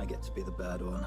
get to be the bad one.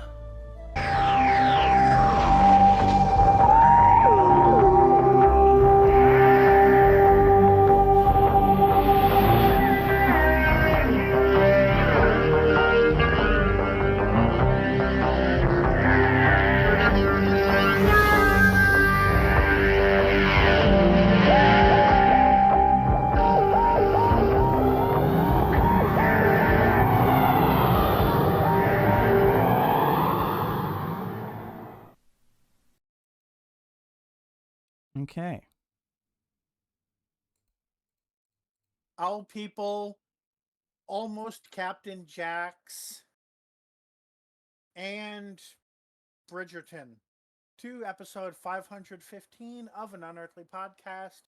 Okay. Owl People, Almost Captain Jax, and Bridgerton. To episode 515 of an Unearthly podcast,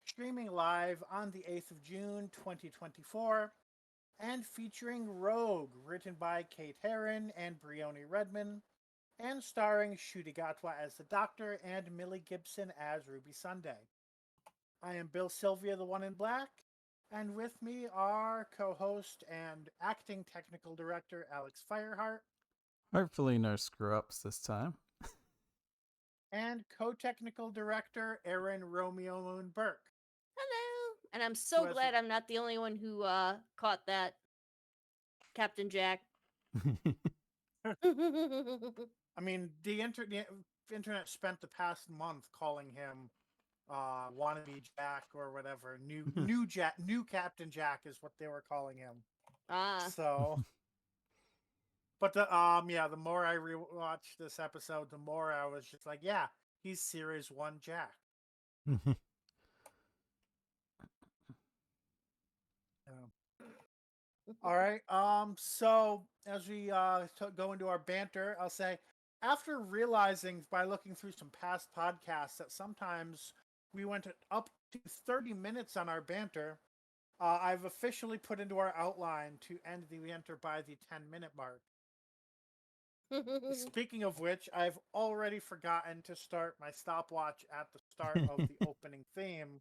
streaming live on the 8th of June, 2024, and featuring Rogue, written by Kate Herron and Brioni Redman, and starring Ncuti Gatwa as the Doctor and Millie Gibson as Ruby Sunday. I am Bill Sylvia, the One in Black, and with me are co-host and acting technical director Alex Fireheart. Hopefully no screw-ups this time. And co-technical director Aaron Romeo Moon Burke. Hello! And I'm so glad I'm not the only one who caught that, Captain Jack. I mean, the internet spent the past month calling him wannabe Jack or whatever. New Captain Jack is what they were calling him. So, but the more I rewatched this episode, the more I was just like, yeah, he's Series 1 Jack. All right. So as we go into our banter, I'll say, after realizing by looking through some past podcasts that sometimes we went up to 30 minutes on our banter, I've officially put into our outline to end the banter by the 10-minute mark. Speaking of which, I've already forgotten to start my stopwatch at the start of the opening theme.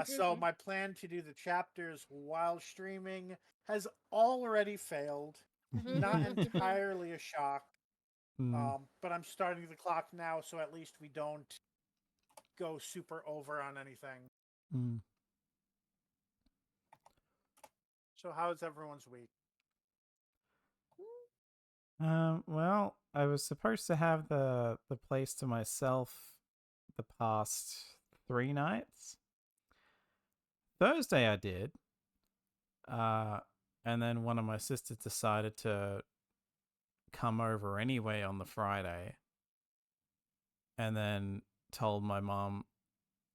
So my plan to do the chapters while streaming has already failed. Not entirely a shock. But I'm starting the clock now, so at least we don't go super over on anything. So how's everyone's week? Well, I was supposed to have the place to myself the past 3 nights. Thursday I did. And then one of my sisters decided to come over anyway on the Friday. And then told my mom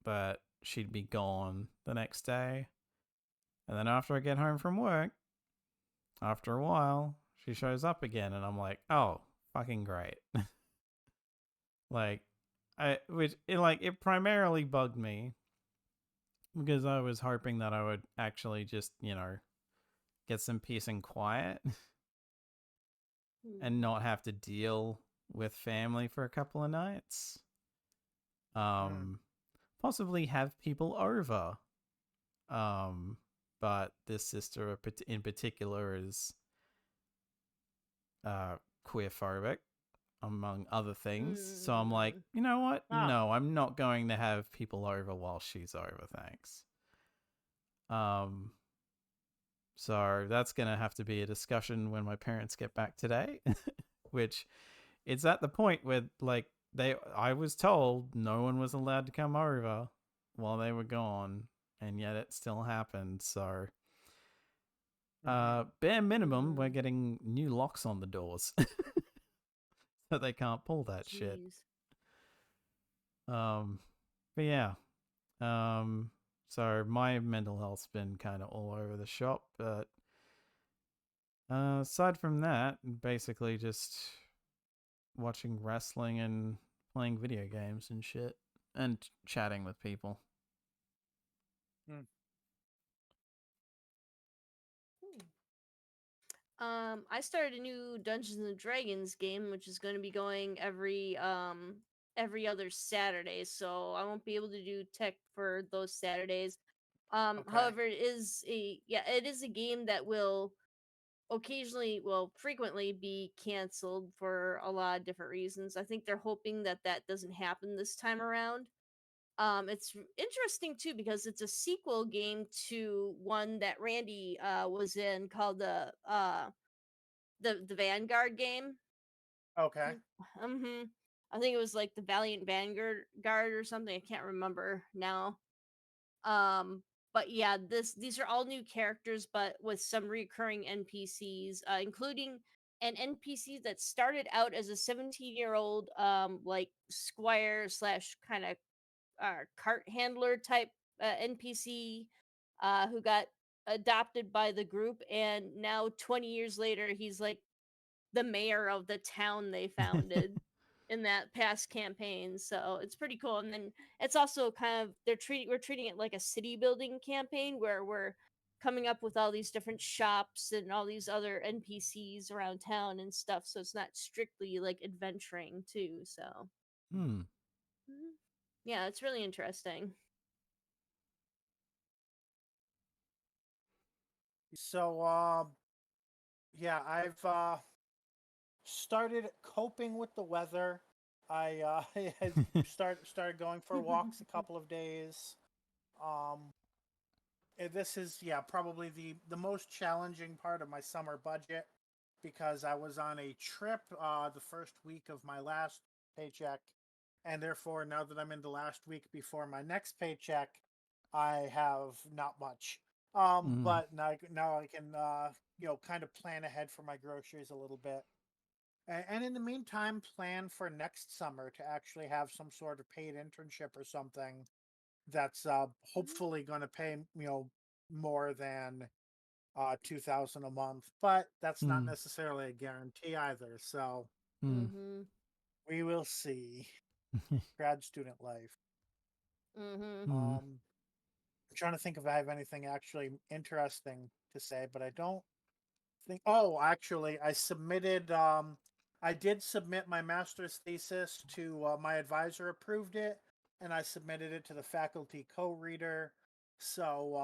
that she'd be gone the next day. And then after I get home from work, after a while, she shows up again, and I'm like, oh, fucking great. It primarily bugged me because I was hoping that I would actually just, get some peace and quiet and not have to deal with family for a couple of nights. Possibly have people over. But this sister in particular is queerphobic, among other things. So I'm like, you know what? No, I'm not going to have people over while she's over, thanks. So that's going to have to be a discussion when my parents get back today, which it's at the point where, I was told no one was allowed to come over while they were gone, and yet it still happened. So bare minimum, we're getting new locks on the doors so they can't pull that shit. But yeah. So my mental health's been kind of all over the shop, but aside from that, basically just watching wrestling and playing video games and shit, and chatting with people. I started a new Dungeons and Dragons game, which is going to be going every other Saturday, so I won't be able to do tech for those Saturdays. Okay. However, it is a game that will occasionally, well, frequently be canceled for a lot of different reasons. I think they're hoping that that doesn't happen this time around. It's interesting too because it's a sequel game to one that Randy Mm-hmm. was in called the Vanguard game. Okay. Mm-hmm. I think it was like the Valiant Vanguard guard or something. I can't remember now. Um, but yeah, these are all new characters, but with some recurring NPCs, including an NPC that started out as a 17-year-old like squire slash kind of cart handler type NPC who got adopted by the group, and now 20 years later, he's like the mayor of the town they founded in that past campaign. So it's pretty cool. And then it's also kind of we're treating it like a city building campaign where we're coming up with all these different shops and all these other NPCs around town and stuff. So it's not strictly like adventuring too. So Hmm. mhm. Yeah, it's really interesting. So, yeah, I've started coping with the weather. I had started going for walks a couple of days. Um, this is, yeah, probably the most challenging part of my summer budget because I was on a trip the first week of my last paycheck, and therefore now that I'm in the last week before my next paycheck, I have not much. Mm. But now I can kind of plan ahead for my groceries a little bit. And in the meantime, plan for next summer to actually have some sort of paid internship or something that's Mhm. hopefully going to pay more than 2,000 a month, but that's not Mm. necessarily a guarantee either. So Mm. Mhm. we will see. Grad student life. Mhm. Mm. I'm trying to think if I have anything actually interesting to say, but I don't think. Oh, actually, I did submit my master's thesis to my advisor approved it, and I submitted it to the faculty co-reader. So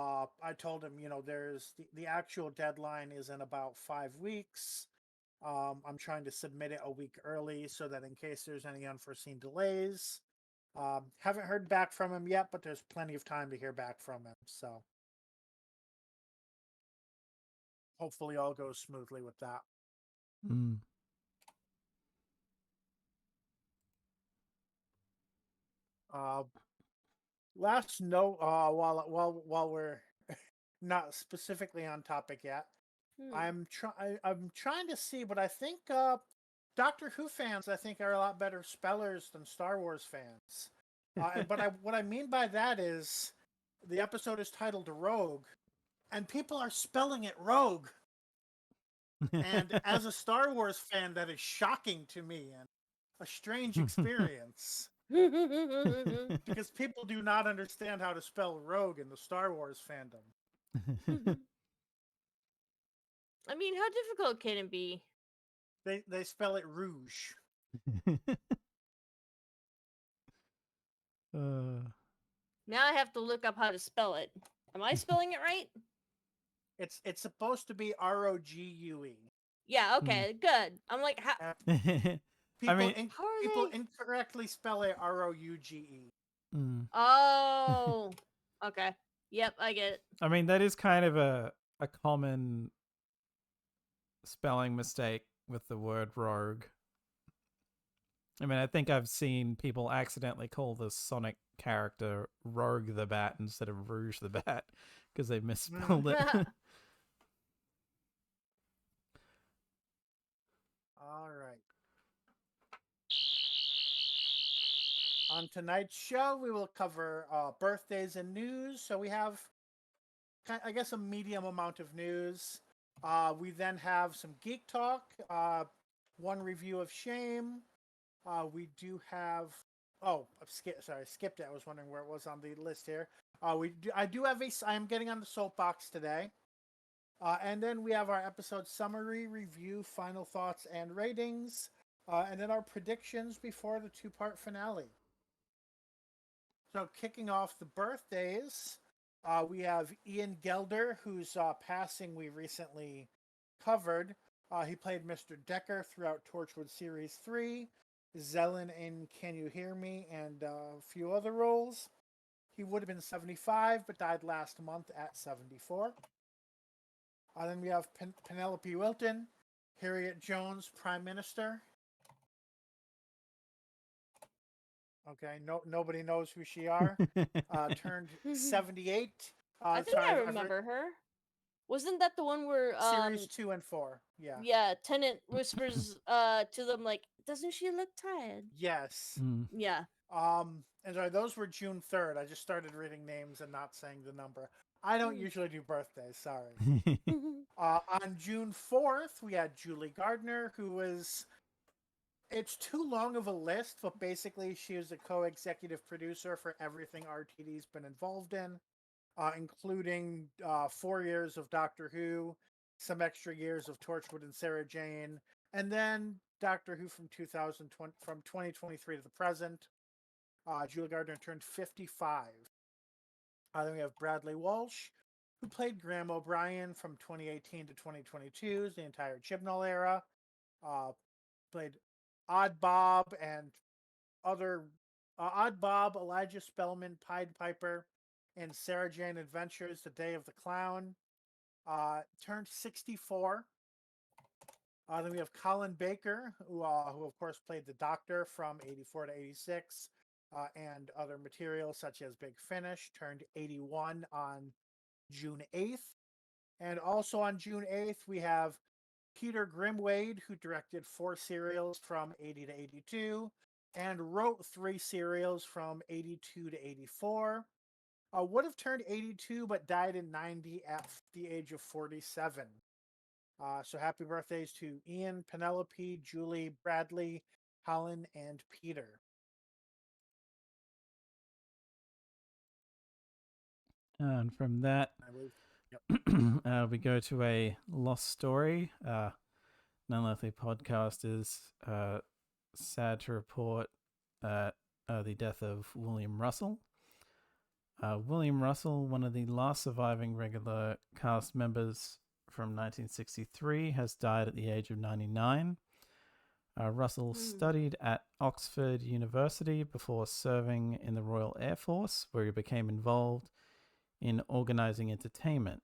I told him, there's the actual deadline is in about 5 weeks. I'm trying to submit it a week early so that in case there's any unforeseen delays. Haven't heard back from him yet, but there's plenty of time to hear back from him. So hopefully all goes smoothly with that. Mm. Uh, Last note, while we're not specifically on topic yet, Hmm. I'm trying to see, but I think Doctor Who fans I think are a lot better spellers than Star Wars fans. What I mean by that is the episode is titled Rogue, and people are spelling it Rogue. And as a Star Wars fan, that is shocking to me and a strange experience because people do not understand how to spell rogue in the Star Wars fandom. I mean, how difficult can it be? They spell it rouge. uh, Now I have to look up how to spell it. Am I spelling it right? It's supposed to be Rogue. Yeah, mm. okay, good. I'm like, how I People mean, how are people they? incorrectly spell it Rouge. mm. Oh, okay. Yep, I get it. I mean that is kind of a common spelling mistake with the word rogue. I mean, I think I've seen people accidentally call the Sonic character Rogue the Bat instead of Rouge the Bat because they misspelled it. All right. On tonight's show, we will cover birthdays and news. So we have, I guess, a medium amount of news. We then have some geek talk, one review of Shame. We do have. Oh, sorry, I skipped it. I was wondering where it was on the list here. I do have a. I am getting on the soapbox today. And then we have our episode summary, review, final thoughts, and ratings. And then our predictions before the two-part finale. So kicking off the birthdays, we have Ian Gelder, whose passing we recently covered. He played Mr. Decker throughout Torchwood Series 3, Zelen in Can You Hear Me, and a few other roles. He would have been 75, but died last month at 74. Then we have Penelope Wilton, Harriet Jones, Prime Minister. Okay, nobody knows who she are. Turned 78. I think I remember her. Wasn't that the one where Series 2 and 4? Yeah. Yeah, Tennant whispers to them like, "Doesn't she look tired?" Yes. Yeah. And sorry, those were June 3rd. I just started reading names and not saying the number. I don't usually do birthdays, sorry. On June 4th, we had Julie Gardner, who was... It's too long of a list, but basically she was a co-executive producer for everything RTD's been involved in, including 4 years of Doctor Who, some extra years of Torchwood and Sarah Jane, and then Doctor Who from 2023 to the present. Julie Gardner turned 55. Then we have Bradley Walsh, who played Graham O'Brien from 2018 to 2022, the entire Chibnall era. Played Odd Bob and other Odd Bob, Elijah Spellman, Pied Piper, and Sarah Jane Adventures: The Day of the Clown. Turned 64. Then we have Colin Baker, who of course played the Doctor from 84 to 86, and other material such as Big Finish. Turned 81 on June 8th. And also on June 8th, we have Peter Grimwade, who directed 4 serials from 80 to 82 and wrote 3 serials from 82 to 84. Would have turned 82 but died in 90 at the age of 47. So happy birthdays to Ian, Penelope, Julie, Bradley, Colin, and Peter. And from that, we go to a lost story. Unearthly podcast is sad to report the death of William Russell. William Russell, one of the last surviving regular cast members from 1963, has died at the age of 99. Russell studied at Oxford University before serving in the Royal Air Force, where he became involved in organizing entertainment.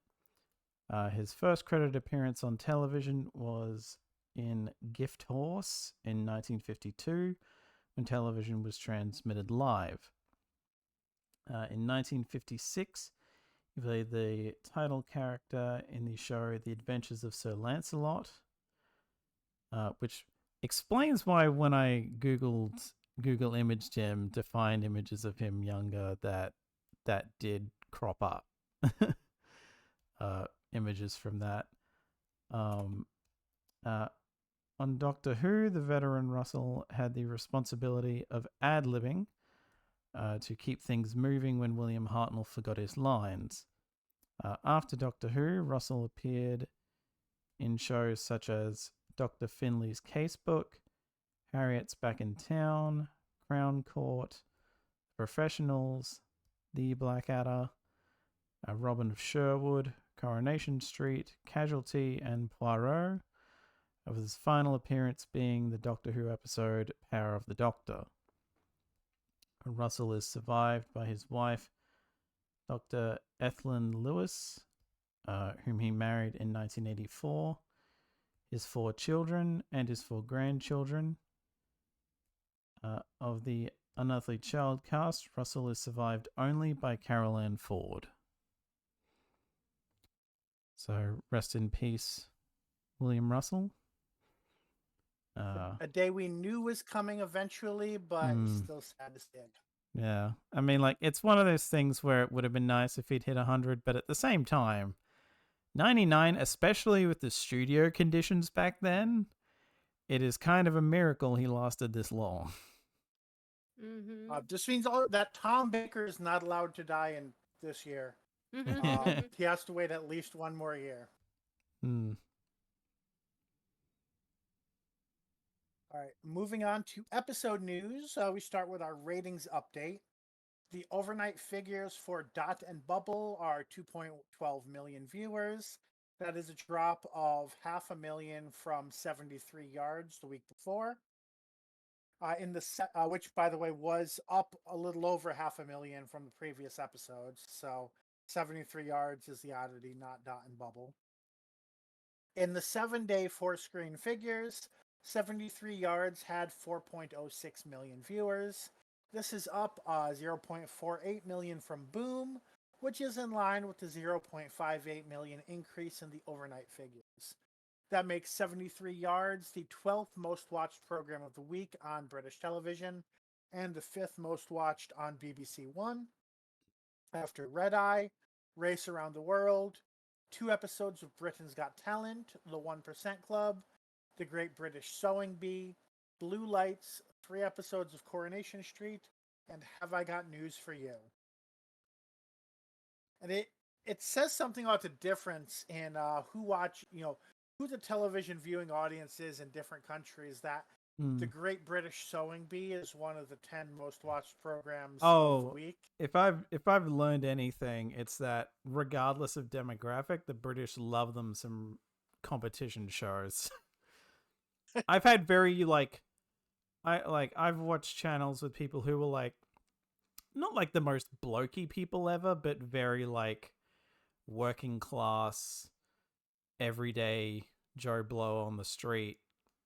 His first credited appearance on television was in Gift Horse in 1952, when television was transmitted live. In 1956, he played the title character in the show The Adventures of Sir Lancelot, which explains why when I Google imaged him to find images of him younger, that did crop up. Images from that. On Doctor Who, the veteran Russell had the responsibility of ad-libbing to keep things moving when William Hartnell forgot his lines. After Doctor Who, Russell appeared in shows such as Dr. Finley's Casebook, Harriet's Back in Town, Crown Court, Professionals, The Blackadder, Robin of Sherwood, Coronation Street, Casualty, and Poirot, with his final appearance being the Doctor Who episode Power of the Doctor. Russell is survived by his wife, Dr. Ethlyn Lewis, whom he married in 1984, his 4 children, and his 4 grandchildren. Of the Unearthly child cast, Russell is survived only by Carol Ann Ford. So rest in peace, William Russell. A day we knew was coming eventually, but still sad to see it. Yeah. I mean, like, it's one of those things where it would have been nice if he'd hit 100, but at the same time, 99, especially with the studio conditions back then, it is kind of a miracle he lasted this long. This means that Tom Baker is not allowed to die in this year. He has to wait at least 1 more year. All right, moving on to episode news. We start with our ratings update. The overnight figures for Dot and Bubble are 2.12 million viewers. That is a drop of 500,000 from 73 yards the week before. Which, by the way, was up a little over 500,000 from the previous episodes. So 73 yards is the oddity, not dot and bubble. In the 7-day 4-screen figures, 73 yards had 4.06 million viewers. This is up 0.48 million from Boom, which is in line with the 0.58 million increase in the overnight figures. That makes 73 Yards the 12th most watched program of the week on British television and the 5th most watched on BBC One. After Red Eye, Race Around the World, 2 episodes of Britain's Got Talent, The 1% Club, The Great British Sewing Bee, Blue Lights, 3 episodes of Coronation Street, and Have I Got News for You. And it says something about the difference in who the television viewing audience is in different countries. That The Great British Sewing Bee is one of the 10 most watched programs of the week. If I've learned anything, it's that regardless of demographic, the British love them some competition shows. I've had I've watched channels with people who were like not like the most blokey people ever, but very like working class, everyday Joe Blow on the street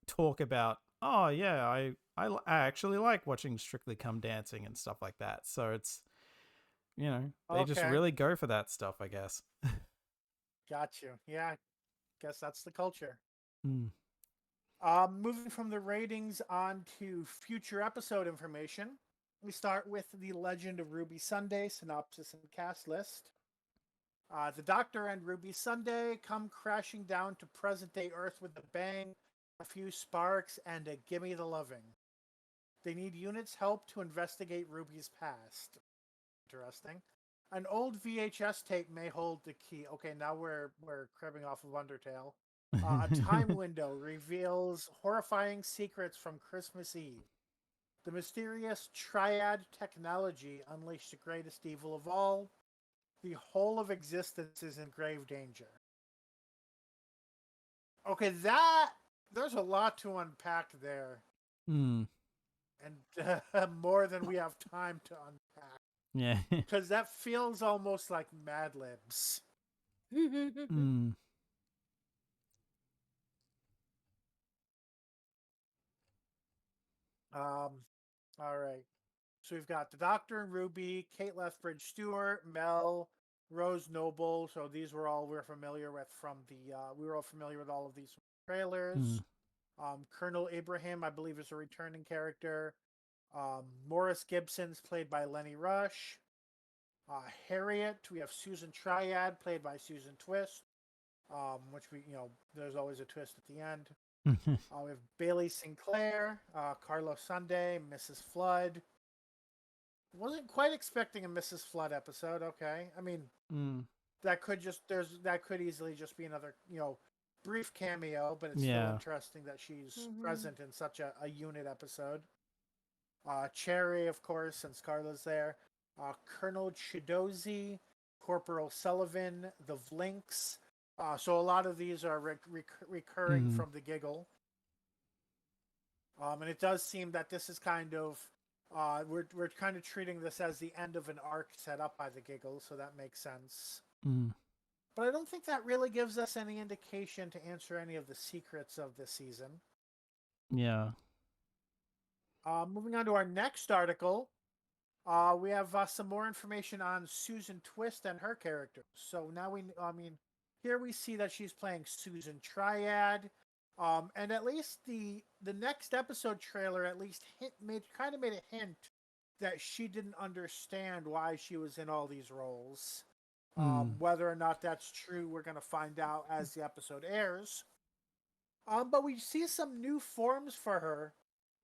talk about, oh yeah, I actually like watching Strictly Come Dancing and stuff like that. So it's, they just really go for that stuff, I guess. Got you. Yeah, guess that's the culture. Mm. Moving from the ratings on to future episode information. We start with the Legend of Ruby Sunday synopsis and cast list. The Doctor and Ruby Sunday come crashing down to present-day Earth with a bang, a few sparks, and a gimme the loving. They need units' help to investigate Ruby's past. Interesting. An old VHS tape may hold the key. Okay, now we're cribbing off of Undertale. A time window reveals horrifying secrets from Christmas Eve. The mysterious triad technology unleashed the greatest evil of all. The whole of existence is in grave danger. Okay, there's a lot to unpack there. Mm. And more than we have time to unpack. Yeah. Because that feels almost like Mad Libs. Mm. All right. So we've got the Doctor and Ruby, Kate Lethbridge Stewart, Mel, Rose Noble. So these were all we're familiar with from the. We were all familiar with all of these trailers. Colonel Abraham, I believe, is a returning character. Morris Gibson's played by Lenny Rush. Harriet, we have Susan Triad, played by Susan Twist. Which there's always a twist at the end. We have Bailey Sinclair, Carlos Sunday, Mrs. Flood. Wasn't quite expecting a Mrs. Flood episode. Okay, I mean that could easily just be another brief cameo, but it's still interesting that she's present in such a unit episode. Cherry, of course, since Carla's there. Colonel Chidozi, Corporal Sullivan, the Vlinks. So a lot of these are recurring from the Giggle. And it does seem that this is kind of we're kind of treating this as the end of an arc set up by the Giggle, so that makes sense. But I don't think that really gives us any indication to answer any of the secrets of this season. Yeah. Moving on to our next article, we have some more information on Susan Twist and her characters. So now here we see that she's playing Susan Triad. And at least the next episode trailer at least made a hint that she didn't understand why she was in all these roles. Whether or not that's true, we're going to find out as the episode airs. But we see some new forms for her,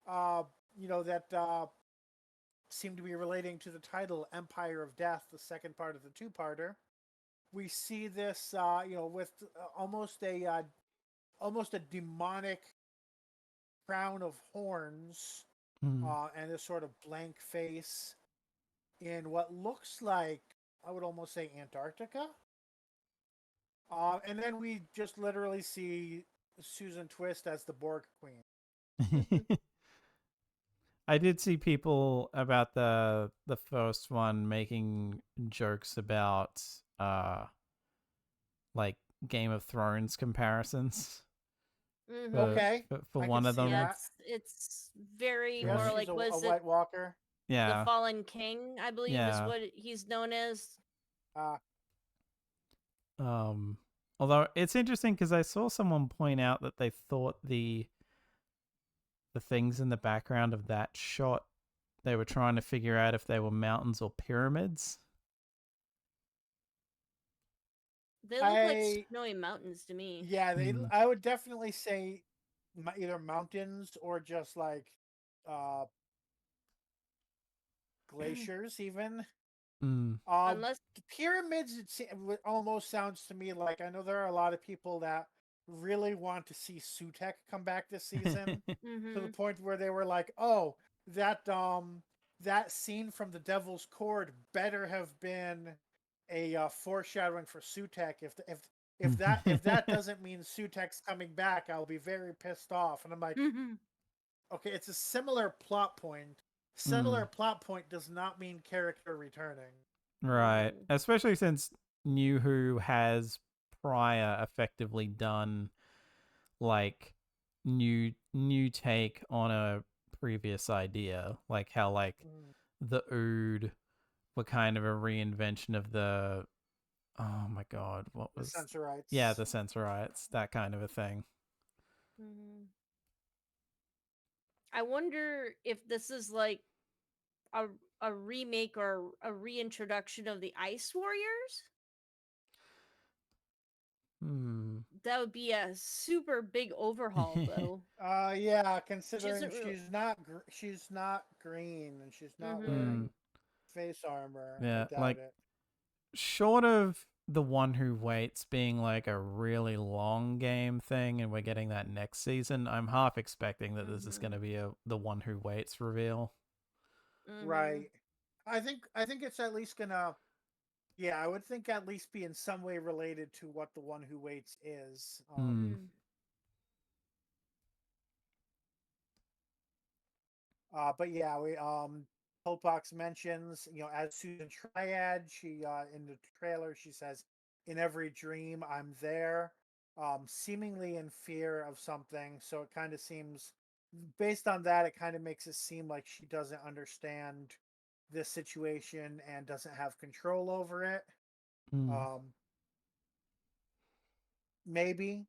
that seem to be relating to the title Empire of Death, the second part of the two-parter. We see this, with almost a demonic crown of horns and a sort of blank face in what looks like, I would almost say, Antarctica. And then we just literally see Susan Twist as the Borg Queen. I did see people about the first one making jokes about like Game of Thrones comparisons Mhm. for Okay, for I one can of see them. Yeah, that. it's very, Because or Yeah. she's like, a was it White Walker. the Yeah. Fallen King? I believe is Yeah. what he's known as. Uh, Although it's interesting because I saw someone point out that they thought the things in the background of that shot, they were trying to figure out if they were mountains or pyramids. They look like I snowy mountains to me. yeah, Hmm. I would definitely say either mountains or just like uh glaciers even. Mm. Unless, The pyramids, it almost sounds to me like, I know there are a lot of people that really want to see Sutek come back this season to the mm-hmm. point where they were like, "Oh, that that scene from the Devil's Cord better have been a foreshadowing for Sutek. If that doesn't mean Sutek's coming back, I'll be very pissed off." And I'm like, Mm-hmm. okay, it's a similar plot point. Similar Mm. plot point does not mean character returning. Right. Mm-hmm. Especially since New Who has prior effectively done like new take on a previous idea, like how like Mm. the Ood were kind of a reinvention of the, oh my god, what The was, the Sensorites. Sensorites, that kind of a thing. Mm-hmm. I wonder if this is like a a remake or a reintroduction of the Ice Warriors. Hmm. That would be a super big overhaul, though. Yeah, Which considering isn't real. she's not green and she's not Mm-hmm. Hmm. wearing face armor. I Yeah, doubt like it. short of the One Who Waits being like a really long game thing and we're getting that next season, I'm half expecting that this is Mm-hmm. going to be a the One Who Waits reveal. Mm-hmm. Right. I think it's at least gonna, yeah, I would think at least be in some way related to what the One Who Waits is. Hmm. But yeah, we Soapbox mentions, as Susan Triad, she in the trailer she says, "In every dream I'm there," seemingly in fear of something. So it kind of seems, based on that, it kind of makes it seem like she doesn't understand this situation and doesn't have control over it. Hmm. Um, maybe.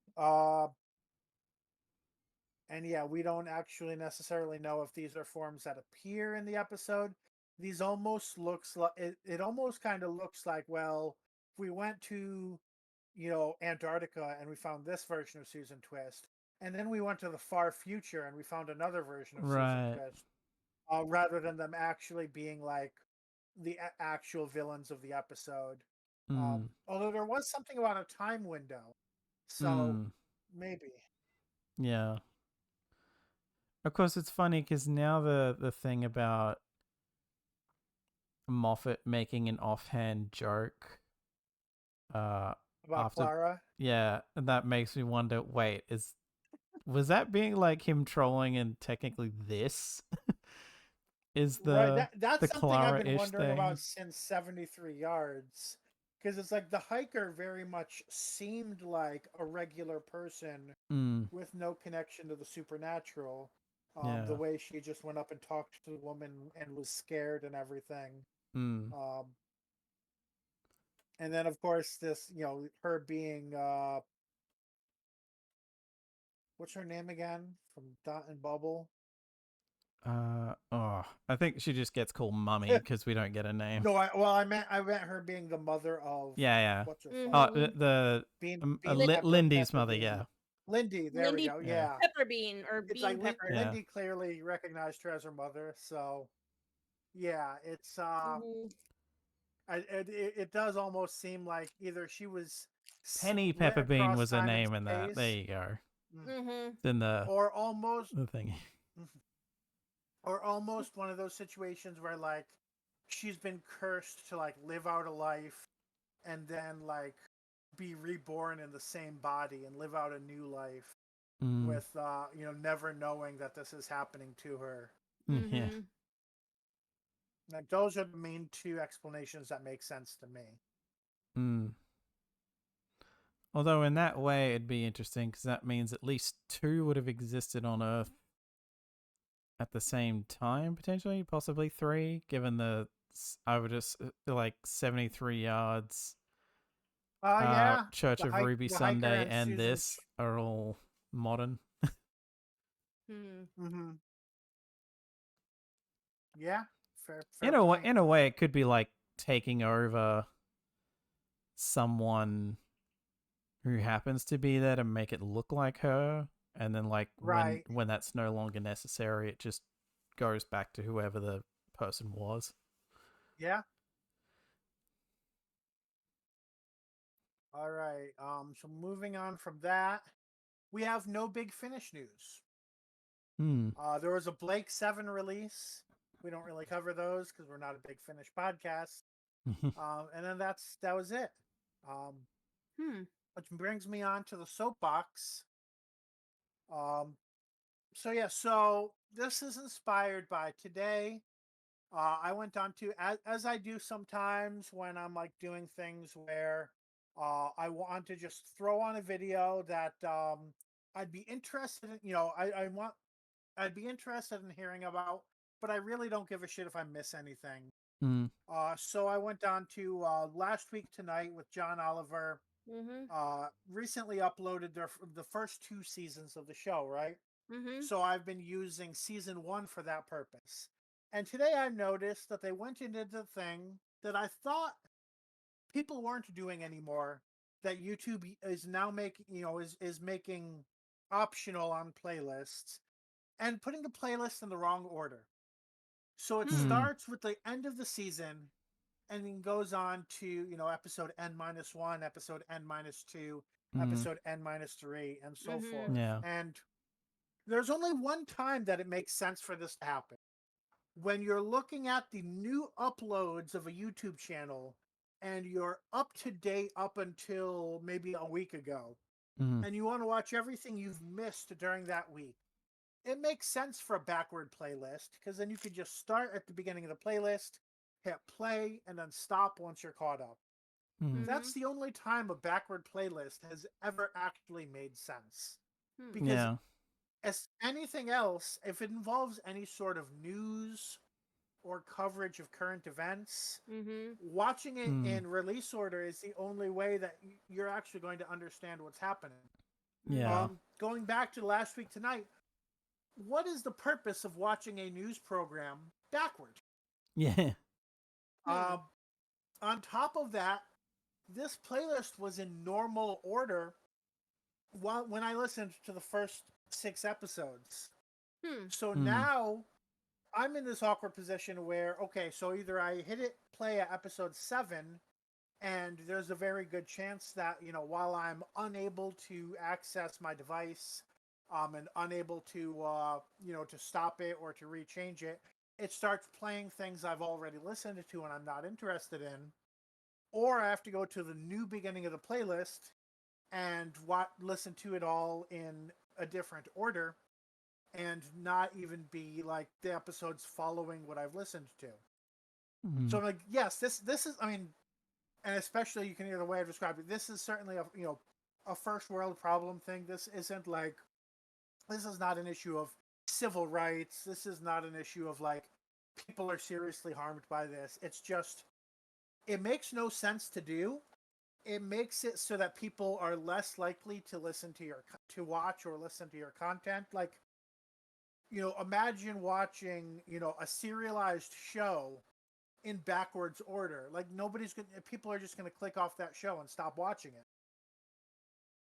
And yeah, we don't actually necessarily know if these are forms that appear in the episode. These almost looks like it almost kind of looks like, well, if we went to, Antarctica and we found this version of Susan Twist, and then we went to the far future and we found another version of Susan Right. Twist, rather than them actually being like the actual villains of the episode. Hmm. Although there was something about a time window, so Hmm. maybe. Yeah. Of course, it's funny because now the thing about Moffat making an offhand joke, uh, About after, Clara. yeah, and that makes me wonder. Wait, was that being like him trolling? And technically, this is Right. the That's something I've been Clara-ish wondering about thing. since 73 yards. Because it's like the hiker very much seemed like a regular person Hmm. with no connection to the supernatural. The Yeah. way she just went up and talked to the woman and was scared and everything. Hmm. Um, and then, of course, this, her being, what's her name again? From Dot and Bubble? Oh, I think she just gets called Mummy because we don't get a name. No, I meant her being the mother of, Yeah, yeah. what's her fuck? Oh, Mm-hmm. Bean Pepper, Lindy's Pepper mother. Bean. Yeah, Lindy, there we Lindy go. yeah, Yeah. Pepperbean or It's Bean like Pepper. yeah. Lindy clearly recognized her as her mother. So, yeah, it's Mm-hmm. it does almost seem like either she was Penny split Pepperbean across was a time and name in that. There space, you go. mm, Mm-hmm. It's in or almost the thing. or almost one of those situations where like she's been cursed to like live out a life and then like be reborn in the same body and live out a new life Mm. with never knowing that this is happening to her. Yeah. Mhm. Like those are the main two explanations that make sense to me. Mm. Although in that way it'd be interesting because that means at least two would have existed on Earth at the same time, potentially, possibly three, given the over just like 73 yards. Yeah, Church of Ruby the hiker Sunday and and Susan. this are all modern. Mm-hmm. Yeah, fair In point. a way, it could be like taking over someone who happens to be there to make it look like her, and then like Right. when that's no longer necessary, it just goes back to whoever the person was. Yeah. All right. So moving on from that, we have no Big Finish news. There was a Blake 7 release. We don't really cover those because we're not a Big Finish podcast. And then that was it. Which brings me on to the Soapbox. So this is inspired by today. I went on to as I do sometimes when I'm like doing things where I want to just throw on a video that I'd be interested in. I'd be interested in hearing about, but I really don't give a shit if I miss anything. So I went on to Last Week Tonight with John Oliver. Recently uploaded the first two seasons of the show, right? So I've been using season 1 for that purpose. And today I noticed that they went into the thing that I thought people weren't doing anymore, that YouTube is now making, is making optional on playlists and putting the playlist in the wrong order. So it starts with the end of the season and then goes on to, episode N-1, episode N-2, episode N-3, and so forth. Yeah. And there's only one time that it makes sense for this to happen. When you're looking at the new uploads of a YouTube channel and you're up to date up until maybe a week ago, and you want to watch everything you've missed during that week, it makes sense for a backward playlist because then you could just start at the beginning of the playlist, hit play, and then stop once you're caught up. That's the only time a backward playlist has ever actually made sense. Because as anything else, if it involves any sort of news or coverage of current events, watching it in release order is the only way that you're actually going to understand what's happening. Yeah. Going back to Last Week Tonight, what is the purpose of watching a news program backward? Yeah. On top of that, this playlist was in normal order when I listened to the first 6 episodes. So now I'm in this awkward position where, okay, so either I hit it play at episode 7, and there's a very good chance that, while I'm unable to access my device, and unable to, to stop it or to rechange it, it starts playing things I've already listened to and I'm not interested in. Or I have to go to the new beginning of the playlist and listen to it all in a different order and not even be like the episodes following what I've listened to. So I'm like, yes, this is, I mean, and especially you can hear the way I've described it. This is certainly a first world problem thing. This is not an issue of civil rights. This is not an issue of like people are seriously harmed by this. It's just, it makes no sense to do. It makes it so that people are less likely to watch or listen to your content. Like, imagine watching, a serialized show in backwards order. Like people are just going to click off that show and stop watching it.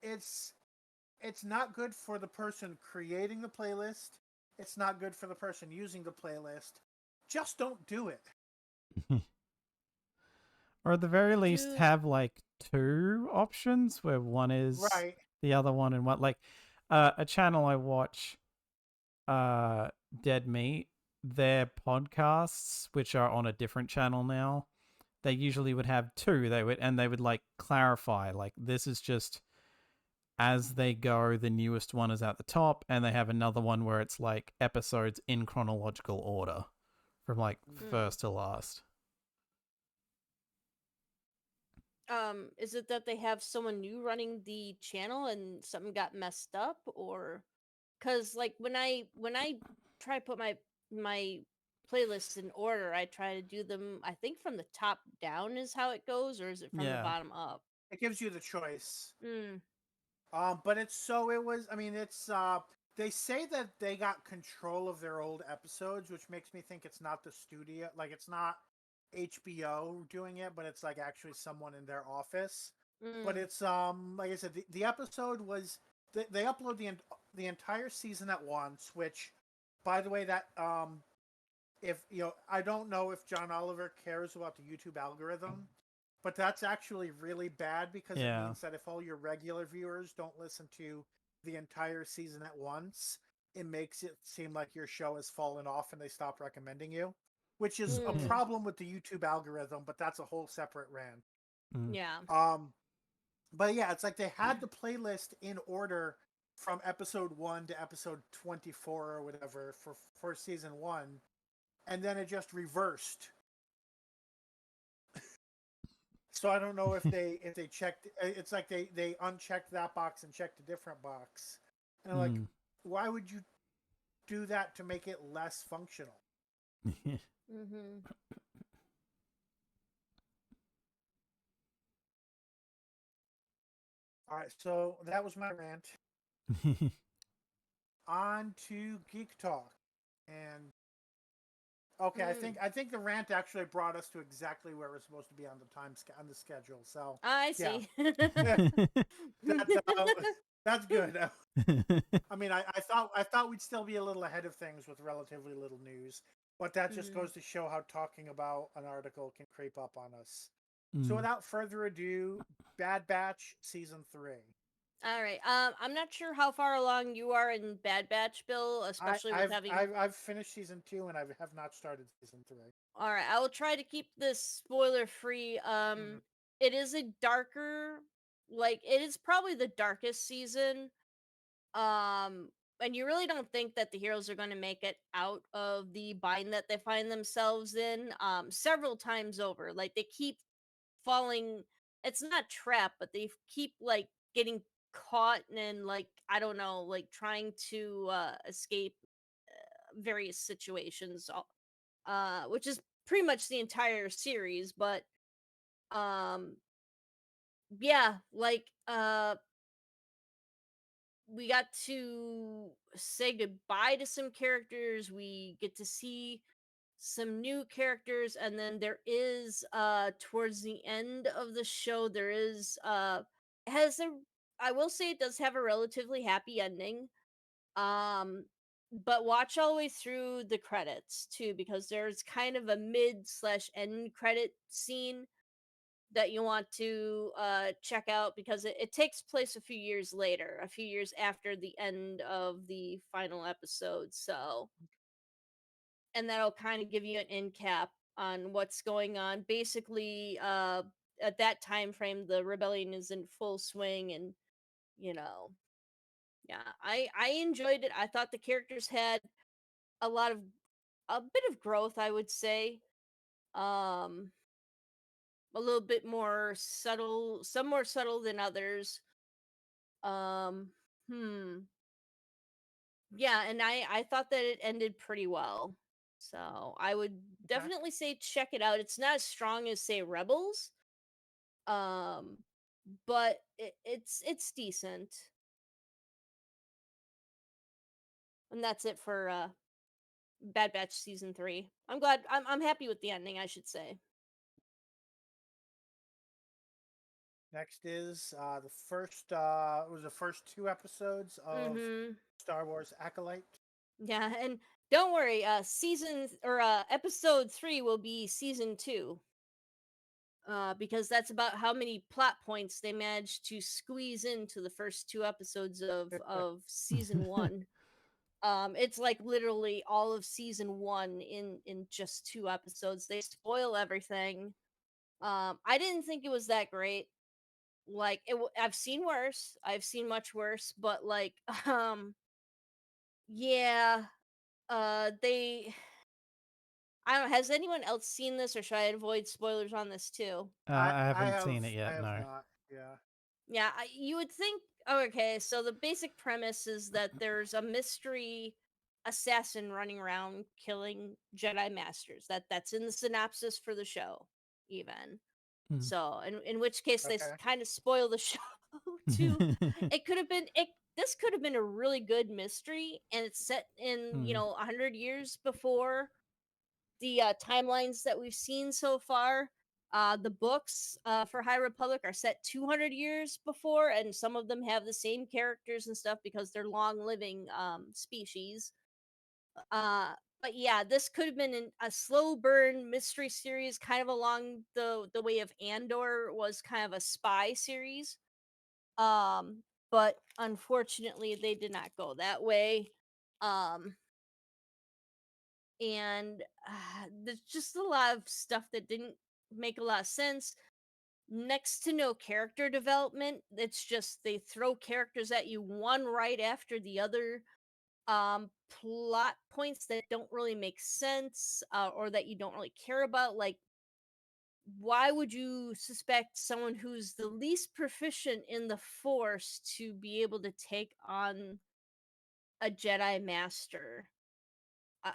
It's not good for the person creating the playlist. It's not good for the person using the playlist. Just don't do it. Or at the very least have like 2 options where one is right, the other one and what, like a channel I watch, Dead Meat, their podcasts, which are on a different channel now, they usually would have two. They would like clarify like this is just as they go, the newest one is at the top, and they have another one where it's like episodes in chronological order from like first to last. Is it that they have someone new running the channel and something got messed up, or because like when I try to put my playlists in order, I try to do them, I think, from the top down is how it goes, or is it from the Yeah. bottom up? It gives you the choice. Mm. But it was. I mean, it's. They say that they got control of their old episodes, which makes me think it's not the studio. Like it's not HBO doing it, but it's like actually someone in their office. But Mm. it's like I said, the episode was they upload the entire season at once. Which, by the way, that if you know, I don't know if John Oliver cares about the YouTube algorithm, but that's actually really bad because it Yeah. means that if all your regular viewers don't listen to the entire season at once, it makes it seem like your show has fallen off and they stop recommending you, which is a Mm. problem with the YouTube algorithm, but that's a whole separate rant. Mm. Yeah. But yeah, it's like they had the playlist in order from episode 1 to episode 24 or whatever for season 1, and then it just reversed. So I don't know if they checked. It's like they unchecked that box and checked a different box, and I'm like, why would you do that to make it less functional? Mm-hmm. All right, so that was my rant. On to Geek Talk, and okay, I think the rant actually brought us to exactly where we're supposed to be on the on the schedule. So I yeah, see. that's good. I mean, I thought we'd still be a little ahead of things with relatively little news, but that just goes to show how talking about an article can creep up on us. So without further ado, Bad Batch season 3. All right. I'm not sure how far along you are in Bad Batch, Bill, especially with having. I've finished season 2 and I have not started season 3. All right, I will try to keep this spoiler free. It is a darker, like it is probably the darkest season. Um, and you really don't think that the heroes are going to make it out of the bind that they find themselves in. Several times over, like they keep falling. It's not trap, but they keep like getting caught and like I don't know, like trying to escape various situations, which is pretty much the entire series. But um, yeah, like we got to say goodbye to some characters. We get to see some new characters, and then there is towards the end of the show there is has a I will say it does have a relatively happy ending. Um, but watch all the way through the credits too, because there's kind of a mid slash end credit scene that you want to check out because it takes place a few years later, a few years after the end of the final episode. So, and that'll kind of give you an end cap on what's going on. Basically, at that time frame, the rebellion is in full swing, and you know, yeah, I enjoyed it. I thought the characters had a lot of a bit of growth, I would say. Um, a little bit more subtle, some more subtle than others. Um, hmm. Yeah, and I thought that it ended pretty well. So, I would Okay. definitely say check it out. It's not as strong as say Rebels. Um, but it's decent. And that's it for Bad Batch season 3. I'm happy with the ending, I should say. Next is the first it was the first 2 episodes of Mhm. Star Wars Acolyte. Yeah, and don't worry, season or episode 3 will be season 2. Because that's about how many plot points they managed to squeeze into the first 2 episodes of season 1. It's like literally all of season 1 in just 2 episodes. They spoil everything. I didn't think it was that great. Like I've seen worse. I've seen much worse, but like yeah, they I don't has anyone else seen this or should I avoid spoilers on this too? I haven't seen it I yet, have no. not. Yeah. Yeah, you would think. Oh, okay, so the basic premise is that there's a mystery assassin running around killing Jedi masters. That's in the synopsis for the show, even. Mm. So, in which case they Okay. kind of spoil the show too. It could have been it. This could have been a really good mystery, and it's set in Mm. 100 years before the timelines that we've seen so far. The books for High Republic are set 200 years before, and some of them have the same characters and stuff because they're long living species. Uh, but yeah, this could have been a slow burn mystery series, kind of along the way of Andor was kind of a spy series. But unfortunately, they did not go that way. Um, and there's just a lot of stuff that didn't make a lot of sense. Next to no character development. It's just they throw characters at you one right after the other. Plot points that don't really make sense, or that you don't really care about. Like, why would you suspect someone who's the least proficient in the Force to be able to take on a Jedi Master?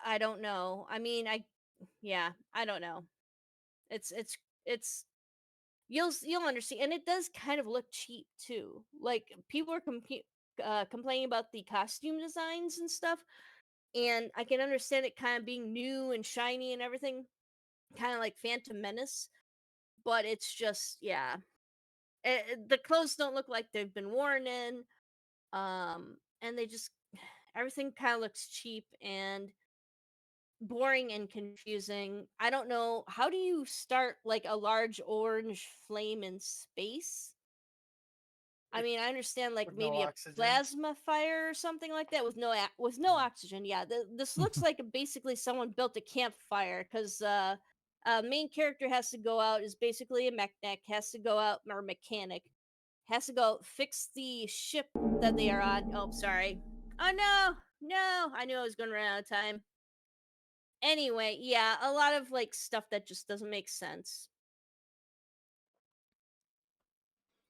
I don't know. I mean, yeah, I don't know. It's you'll understand, and it does kind of look cheap too. Like people are complaining about the costume designs and stuff, and I can understand it kind of being new and shiny and everything, kind of like Phantom Menace. But it's just, yeah, the clothes don't look like they've been worn in, and they just everything kind of looks cheap and boring and confusing. I don't know, how do you start like a large orange flame in space? I With mean, I understand like no maybe a oxygen. plasma fire or something like that with no oxygen. Yeah, this looks like basically someone built a campfire because main character has to go out is basically a mechanic, has to go out or mechanic has to go fix the ship that they are on. Oh, sorry. Oh no, I knew I was going to run out of time. Anyway, yeah, a lot of like stuff that just doesn't make sense.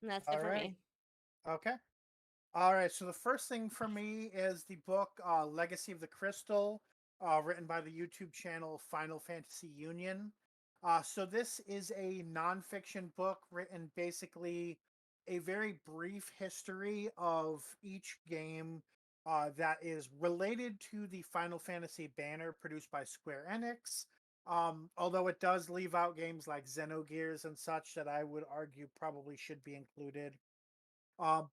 And that's it All for right. me. Okay. All right. So the first thing for me is the book Legacy of the Crystal, written by the YouTube channel Final Fantasy Union. So this is a nonfiction book written basically a very brief history of each game that is related to the Final Fantasy banner produced by Square Enix. Although it does leave out games like Xenogears and such that I would argue probably should be included. Um,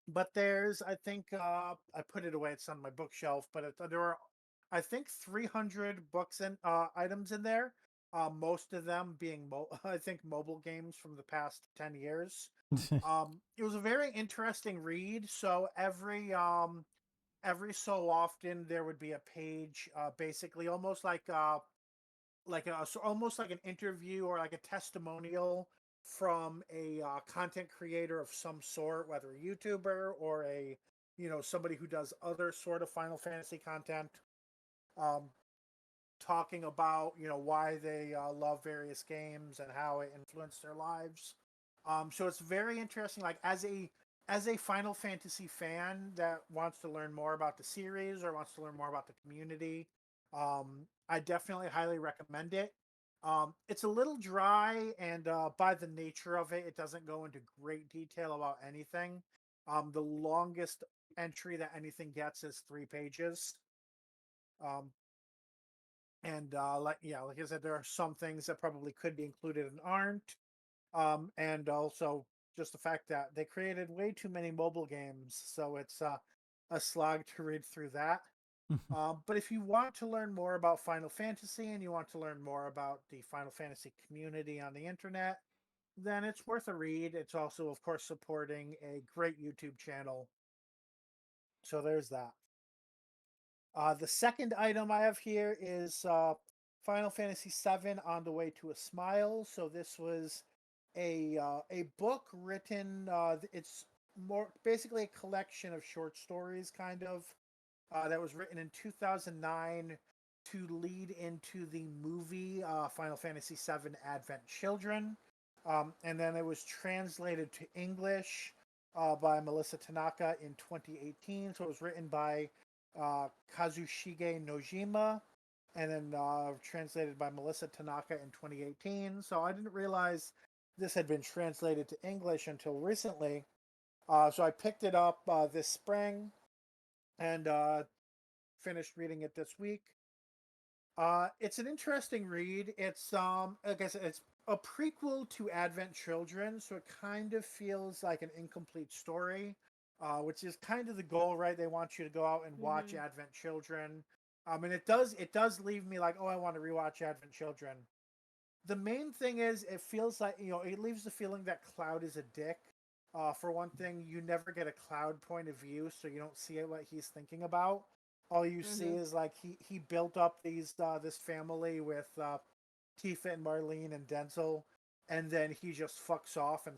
but there's, I think, I put it away. It's on my bookshelf, but there are, I think, 300 books and items in there. Most of them being, I think, mobile games from the past 10 years. It was a very interesting read. So every so often there would be a page, basically almost like an interview or like a testimonial from a content creator of some sort, whether a YouTuber or a somebody who does other sort of Final Fantasy content, um, talking about why they love various games and how it influenced their lives. So it's very interesting. Like as a Final Fantasy fan that wants to learn more about the series or wants to learn more about the community, I definitely highly recommend it. It's a little dry, and by the nature of it, it doesn't go into great detail about anything. The longest entry that anything gets is 3 pages. Um, and like I said, there are some things that probably could be included and aren't. And also just the fact that they created way too many mobile games, so it's a slog to read through that. But if you want to learn more about Final Fantasy and you want to learn more about the Final Fantasy community on the internet, then it's worth a read. It's also, of course, supporting a great YouTube channel. So there's that. The second item I have here is Final Fantasy VII On the Way to a Smile. So this was a book written. It's more basically a collection of short stories, kind of, that was written in 2009 to lead into the movie Final Fantasy VII Advent Children. And then it was translated to English by Melissa Tanaka in 2018. So it was written by Kazushige Nojima and then translated by Melissa Tanaka in 2018. So I didn't realize this had been translated to English until recently. So I picked it up this spring and finished reading it this week. It's an interesting read. It's like I said, it's a prequel to Advent Children, so it kind of feels like an incomplete story, which is kind of the goal, right? They want you to go out and watch Advent Children. And it does leave me like, oh, I want to rewatch Advent Children. The main thing is, it feels like, it leaves the feeling that Cloud is a dick. For one thing, you never get a Cloud point of view, so you don't see what he's thinking about. All you see is like he built up this family with Tifa and Marlene and Denzel, and then he just fucks off and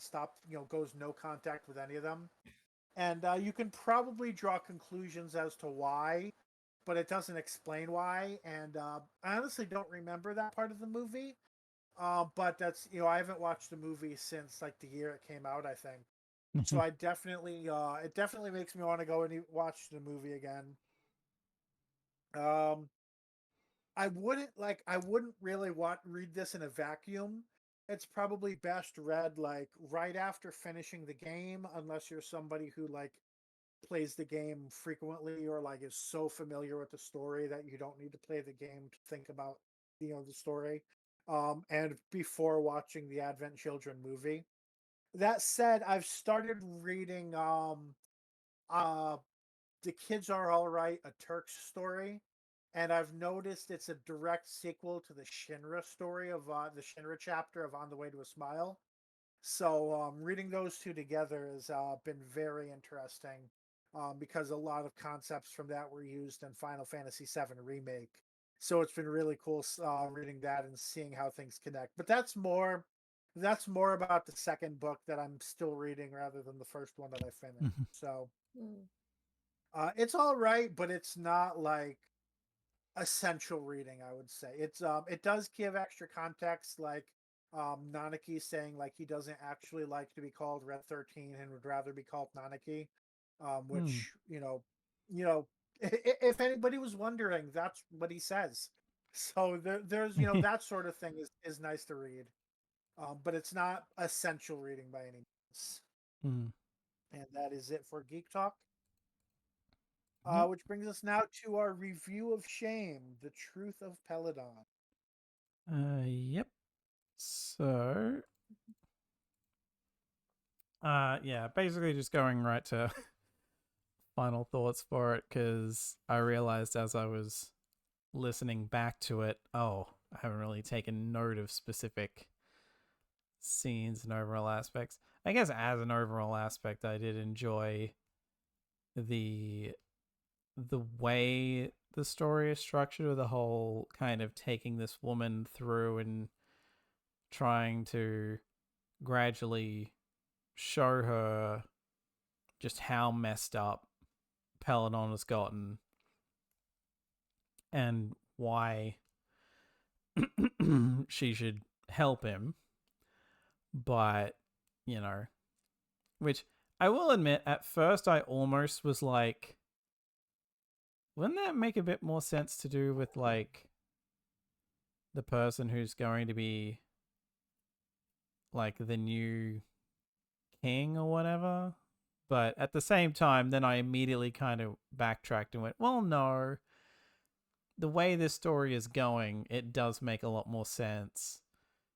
goes no contact with any of them. And you can probably draw conclusions as to why, but it doesn't explain why. And I honestly don't remember that part of the movie. But that's I haven't watched the movie since like the year it came out, I think. So I definitely it definitely makes me want to go and watch the movie again. I wouldn't really read this in a vacuum. It's probably best read like right after finishing the game, unless you're somebody who like plays the game frequently or like is so familiar with the story that you don't need to play the game to think about the story. And before watching the Advent Children movie. That said, I've started reading uh The Kids Are All Right, a Turk's story. And I've noticed it's a direct sequel to the Shinra story of the Shinra chapter of On the Way to a Smile. So reading those two together has been very interesting because a lot of concepts from that were used in Final Fantasy VII Remake. So it's been really cool reading that and seeing how things connect. But that's more about the second book that I'm still reading rather than the first one that I finished. So it's all right, but it's not like essential reading, I would say. It does give extra context, like Nanaki saying like he doesn't actually like to be called Red 13 and would rather be called Nanaki, which if anybody was wondering, that's what he says. So there's that sort of thing is nice to read, but it's not essential reading by any means. And that is it for Geek Talk. Which brings us now to our review of Shame, The Truth of Peladon. Yep. So, yeah, basically just going right to final thoughts for it, because I realized as I was listening back to it, I haven't really taken note of specific scenes and overall aspects. I guess as an overall aspect, I did enjoy the way the story is structured, or the whole kind of taking this woman through and trying to gradually show her just how messed up Peladon has gotten and why she should help him. But, which I will admit, at first I almost was like, wouldn't that make a bit more sense to do with like the person who's going to be like the new king or whatever? But at the same time, then I immediately kind of backtracked and went, well, no. The way this story is going, it does make a lot more sense.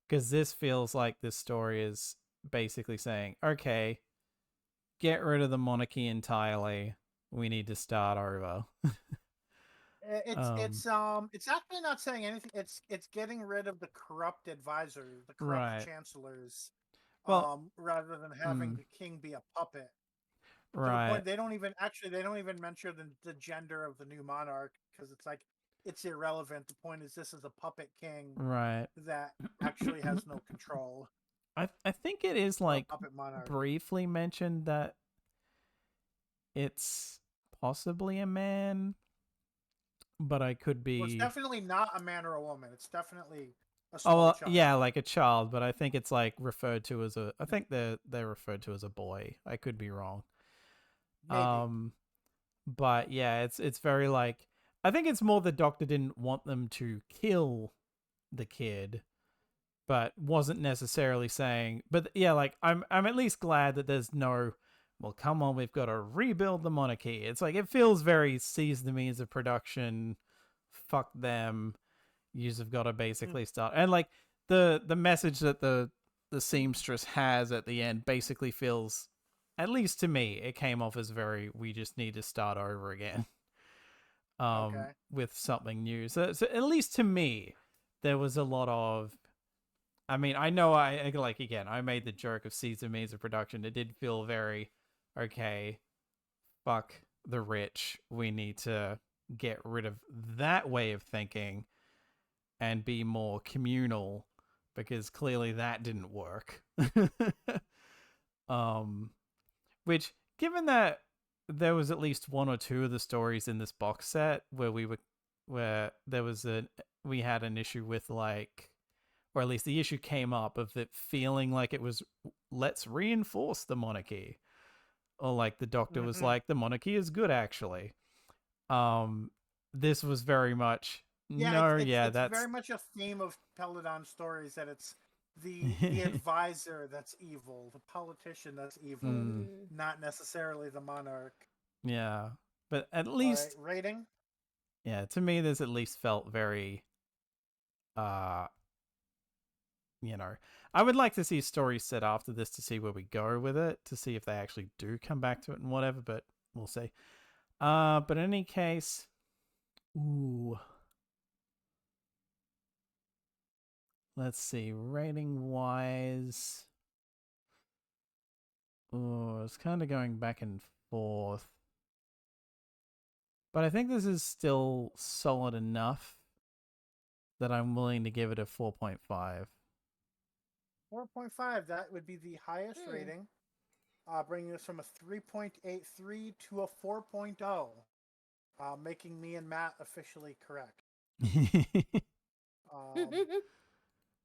Because this feels like this story is basically saying, okay, get rid of the monarchy entirely. We need to start over. It's actually not saying anything. It's getting rid of the corrupt advisors, the corrupt chancellors, well, rather than having the king be a puppet. To the right. point they don't even mention the gender of the new monarch, because it's like it's irrelevant. The point is, this is a puppet king Right. that actually has no control. I think it is A like puppet monarch. briefly mentioned that it's possibly a man, but I could be. Well, it's definitely not a man or a woman. It's definitely a Oh small well, child. yeah, like a child, but I think it's like referred to as a. I think they're referred to as a boy. I could be wrong. Maybe. But yeah, it's very like I think it's more the doctor didn't want them to kill the kid, but wasn't necessarily saying. But yeah, like I'm at least glad that there's no. Well, come on, we've got to rebuild the monarchy. It's like it feels very seize the means of production. Fuck them. You've got to basically start and like the message that the seamstress has at the end basically feels, at least to me, it came off as very we just need to start over again. Okay. With something new. So at least to me, there was a lot of. I mean, I know I like again. I made the joke of season means of production. It did feel very okay. Fuck the rich. We need to get rid of that way of thinking and be more communal because clearly that didn't work. Which, given that there was at least one or two of the stories in this box set where there was we had an issue with like, or at least the issue came up of it feeling like it was let's reinforce the monarchy, or like the doctor was like the monarchy is good actually. This was very much It's that's very much a theme of Peladon stories that it's the advisor that's evil, the politician that's evil, not necessarily the monarch. Yeah, but at All least right, rating. yeah, to me this at least felt very I would like to see stories set after this to see where we go with it, to see if they actually do come back to it and whatever, but we'll see. But in any case, let's see, rating wise. It's kind of going back and forth. But I think this is still solid enough that I'm willing to give it a 4.5. 4.5. That would be the highest rating, bringing us from a 3.83 to a 4.0, making me and Matt officially correct.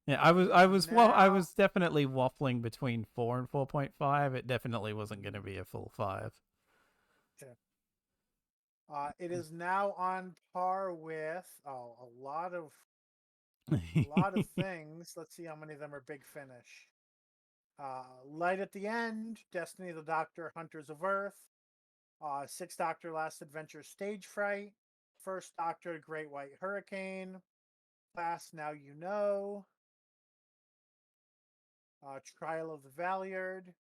Yeah, I was definitely waffling between 4 and 4.5. It definitely wasn't going to be a full 5. It is now on par with a lot of things. Let's see how many of them are Big Finish. Light at the End, Destiny of the Doctor, Hunters of Earth, Sixth Doctor, Last Adventure, Stage Fright, First Doctor, Great White Hurricane, Class Now You Know, Trial of the Valeyard,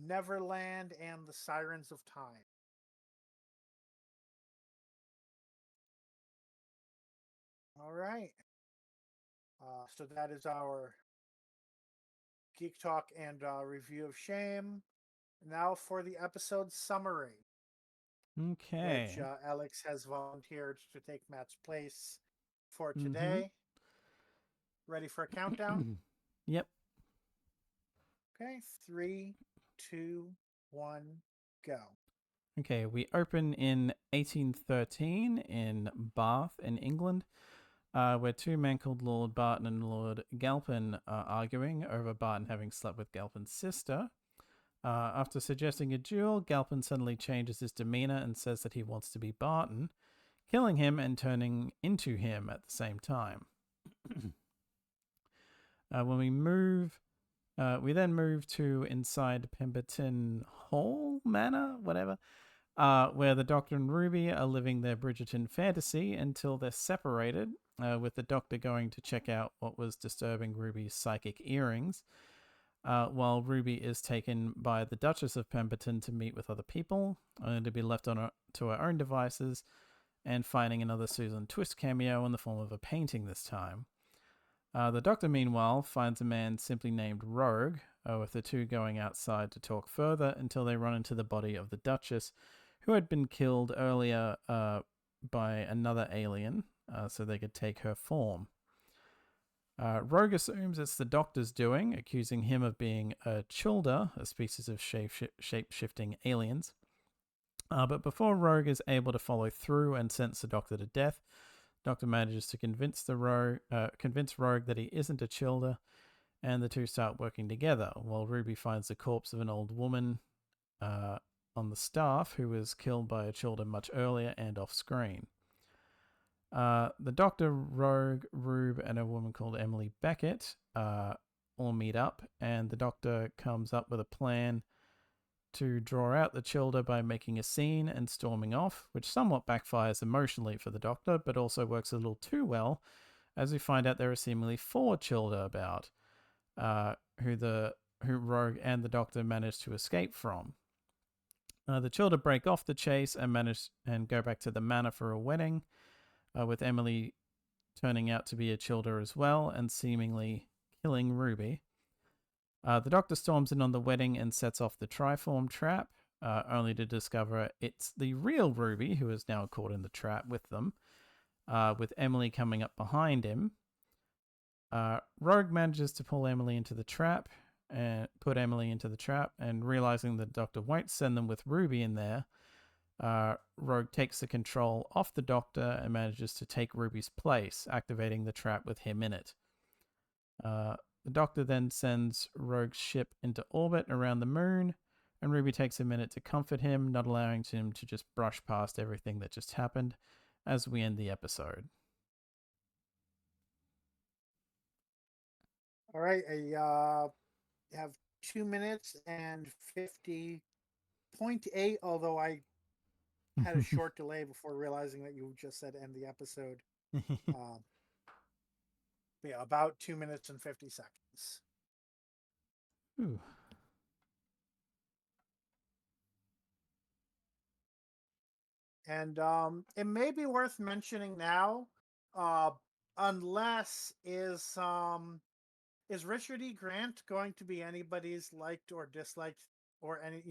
Neverland, and The Sirens of Time. All right. So that is our Geek Talk and review of Shame. Now for the episode summary. Okay. Which Alex has volunteered to take Matt's place for today. Ready for a countdown? Yep. Okay, 3, 2, 1, go. Okay, we open in 1813 in Bath, in England, where two men called Lord Barton and Lord Galpin are arguing over Barton having slept with Galpin's sister. After suggesting a duel, Galpin suddenly changes his demeanor and says that he wants to be Barton, killing him and turning into him at the same time. When we then move to inside Pemberton Hall Manor, whatever, where the Doctor and Ruby are living their Bridgerton fantasy until they're separated, with the Doctor going to check out what was disturbing Ruby's psychic earrings, while Ruby is taken by the Duchess of Pemberton to meet with other people, only to be left to her own devices, and finding another Susan Twist cameo in the form of a painting this time. The Doctor, meanwhile, finds a man simply named Rogue, with the two going outside to talk further until they run into the body of the Duchess, who had been killed earlier by another alien so they could take her form. Rogue assumes it's the Doctor's doing, accusing him of being a Childer, a species of shape-shifting aliens. But before Rogue is able to follow through and sentence the Doctor to death, Doctor manages to convince Rogue that he isn't a Childer, and the two start working together, while Ruby finds the corpse of an old woman on the staff who was killed by a Childer much earlier and off-screen. The Doctor, Rogue, Rube, and a woman called Emily Beckett all meet up, and the Doctor comes up with a plan to draw out the Childer by making a scene and storming off, which somewhat backfires emotionally for the Doctor, but also works a little too well, as we find out there are seemingly 4 Childer about, who Rogue and the Doctor managed to escape from. The Childer break off the chase and go back to the manor for a wedding, with Emily turning out to be a Childer as well and seemingly killing Ruby. The Doctor storms in on the wedding and sets off the Triform trap, only to discover it's the real Ruby who is now caught in the trap with them, with Emily coming up behind him. Rogue manages to pull Emily into the trap and put Emily into the trap, and realizing the Doctor won't send them with Ruby in there, Rogue takes the control off the Doctor and manages to take Ruby's place, activating the trap with him in it. The Doctor then sends Rogue's ship into orbit around the moon, and Ruby takes a minute to comfort him, not allowing him to just brush past everything that just happened as we end the episode. All right, I have 2 minutes and 50.8, although I had a short delay before realizing that you just said end the episode. Yeah, about 2 minutes and 50 seconds. Ooh. And it may be worth mentioning now, unless is Richard E. Grant going to be anybody's liked or disliked, or any,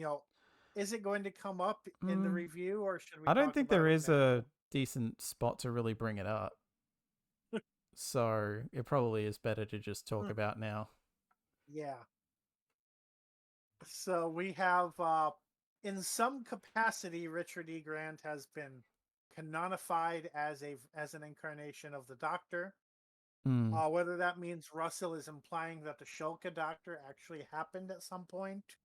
is it going to come up in the review, or should we I don't talk think about there it is now? a decent spot to really bring it up. So it probably is better to just talk about now. Yeah. So we have, in some capacity, Richard E. Grant has been canonified as an incarnation of the Doctor. Whether that means Russell is implying that the Shulka Doctor actually happened at some point.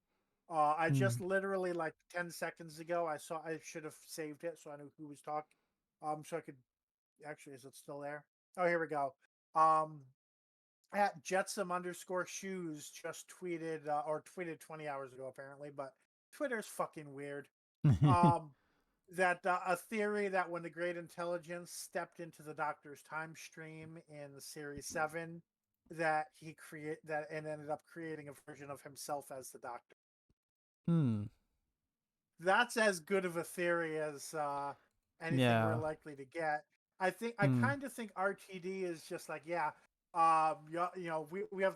I just literally, like 10 seconds ago, I should have saved it so I knew who was talking. So I could actually, is it still there? Oh, here we go. At Jetsam_shoes just tweeted, or tweeted 20 hours ago apparently, but Twitter's fucking weird. That a theory that when the Great Intelligence stepped into the Doctor's time stream in Series 7, that he ended up creating a version of himself as the Doctor. That's as good of a theory as anything we're likely to get. I kind of think RTD is just like, we have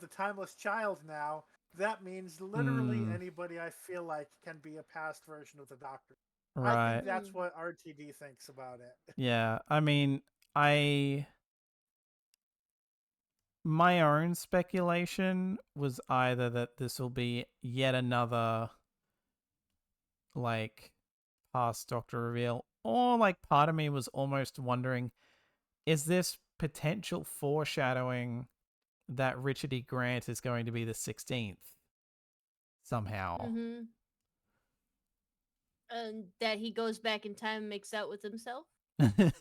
the timeless child now. That means literally anybody I feel like can be a past version of the Doctor. Right. I think that's what RTD thinks about it. Yeah, I mean, my own speculation was either that this will be yet another, like, past Doctor reveal, or, like, part of me was almost wondering, is this potential foreshadowing that Richard E. Grant is going to be the 16th somehow? And that he goes back in time and makes out with himself. I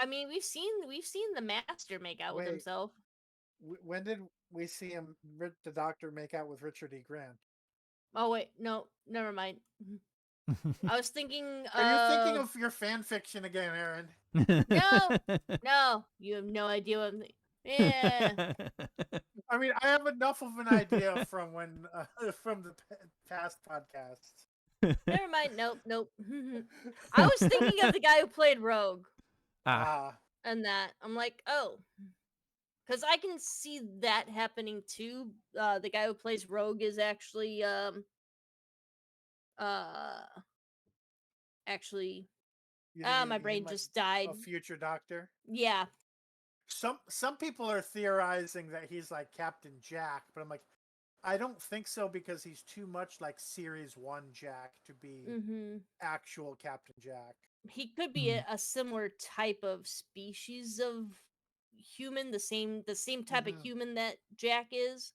mean, we've seen the Master make out with himself. When did we see the Doctor make out with Richard E. Grant? Oh wait, no, never mind. I was thinking. Are you thinking of your fan fiction again, Aaron? No, you have no idea what I'm thinking. Yeah. I mean, I have enough of an idea from from the past podcasts. Never mind. Nope. I was thinking of the guy who played Rogue. And that I'm like, oh, because I can see that happening too. The guy who plays Rogue is actually You think My he brain might just died. a future Doctor? Yeah. Some people are theorizing that he's like Captain Jack, but I'm like, I don't think so because he's too much like Series 1 Jack to be Mm-hmm. actual Captain Jack. He could be a similar type of species of human, the same type of human that Jack is.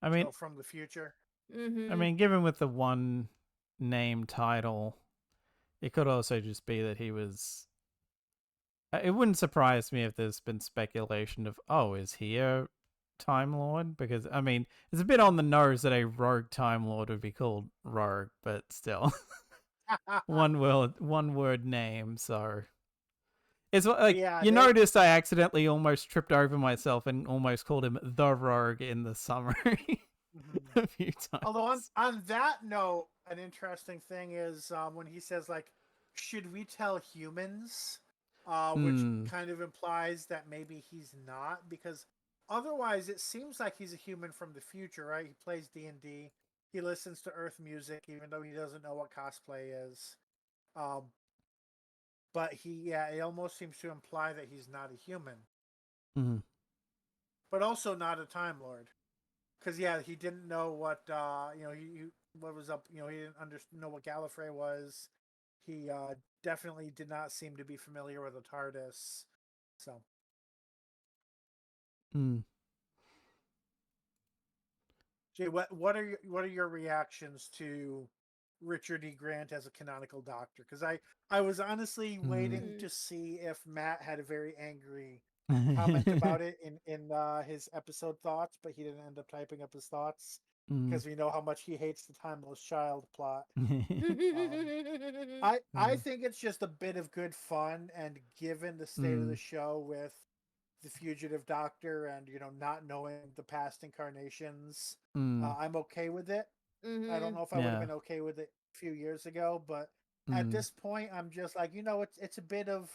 I mean, So from the future. Mm-hmm. given with the one name title, it could also just be that he was. It wouldn't surprise me if there's been speculation of, oh, is he a Time Lord? Because I mean, it's a bit on the nose that a rogue Time Lord would be called Rogue, but still, one word name. So it's like Yeah, you noticed I accidentally almost tripped over myself and almost called him the Rogue in the summary a few Although times. on that note, an interesting thing is when he says like, "Should we tell humans?" Which kind of implies that maybe he's not, because otherwise it seems like he's a human from the future, right? He plays D&D. He listens to Earth music, even though he doesn't know what cosplay is. Um, but it almost seems to imply that he's not a human, but also not a Time Lord. Because he didn't know what he what was up. He didn't know what Gallifrey was. He definitely did not seem to be familiar with a TARDIS. So, Jay, what are your reactions to Richard E. Grant as a canonical Doctor? Because I was honestly waiting to see if Matt had a very angry comment about it in his episode thoughts, but he didn't end up typing up his thoughts because we know how much he hates the Timeless Child plot. I think it's just a bit of good fun, and given the state of the show with the fugitive Doctor and not knowing the past incarnations, I'm okay with it. I don't know if I would have been okay with it a few years ago, but at this point, I'm just like, it's a bit of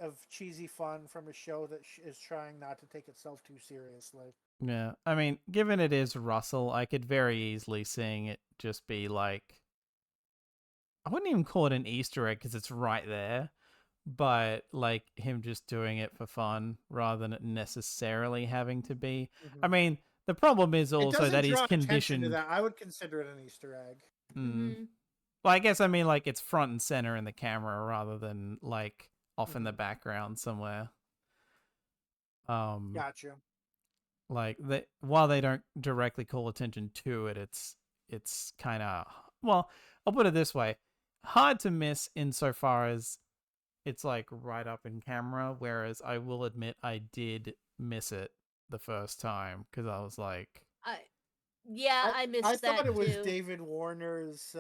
of cheesy fun from a show that is trying not to take itself too seriously. Yeah, I mean, given it is Russell, I could very easily seeing it just be like, I wouldn't even call it an Easter egg because it's right there, but like him just doing it for fun rather than it necessarily having to be. I mean, the problem is It also doesn't that he's draw attention to conditioned. that. I would consider it an Easter egg. Well, I guess I mean like it's front and center in the camera rather than like off in the background somewhere. Gotcha. Like while they don't directly call attention to it, it's kind of, well, I'll put it this way, hard to miss insofar as it's like right up in camera, whereas I will admit I did miss it the first time because I was like, I I missed thought that it was too. David Warner's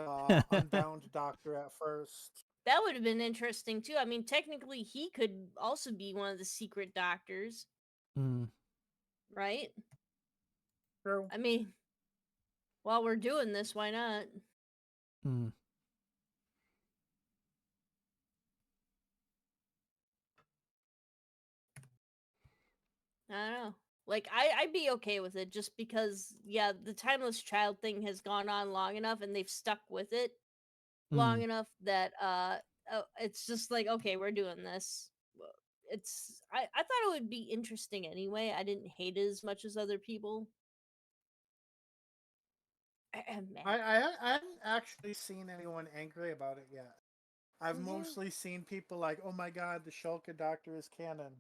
Unbound Doctor at first. That would have been interesting too. I mean, technically, he could also be one of the secret doctors, right? True. I mean, while we're doing this, why not? I don't know. Like, I'd be okay with it just because, yeah, the timeless child thing has gone on long enough and they've stuck with it long enough that it's just like, okay, we're doing this. I thought it would be interesting anyway. I didn't hate it as much as other people. I haven't actually seen anyone angry about it yet. I've mostly seen people like, "Oh my god, the Shulka Doctor is canon,"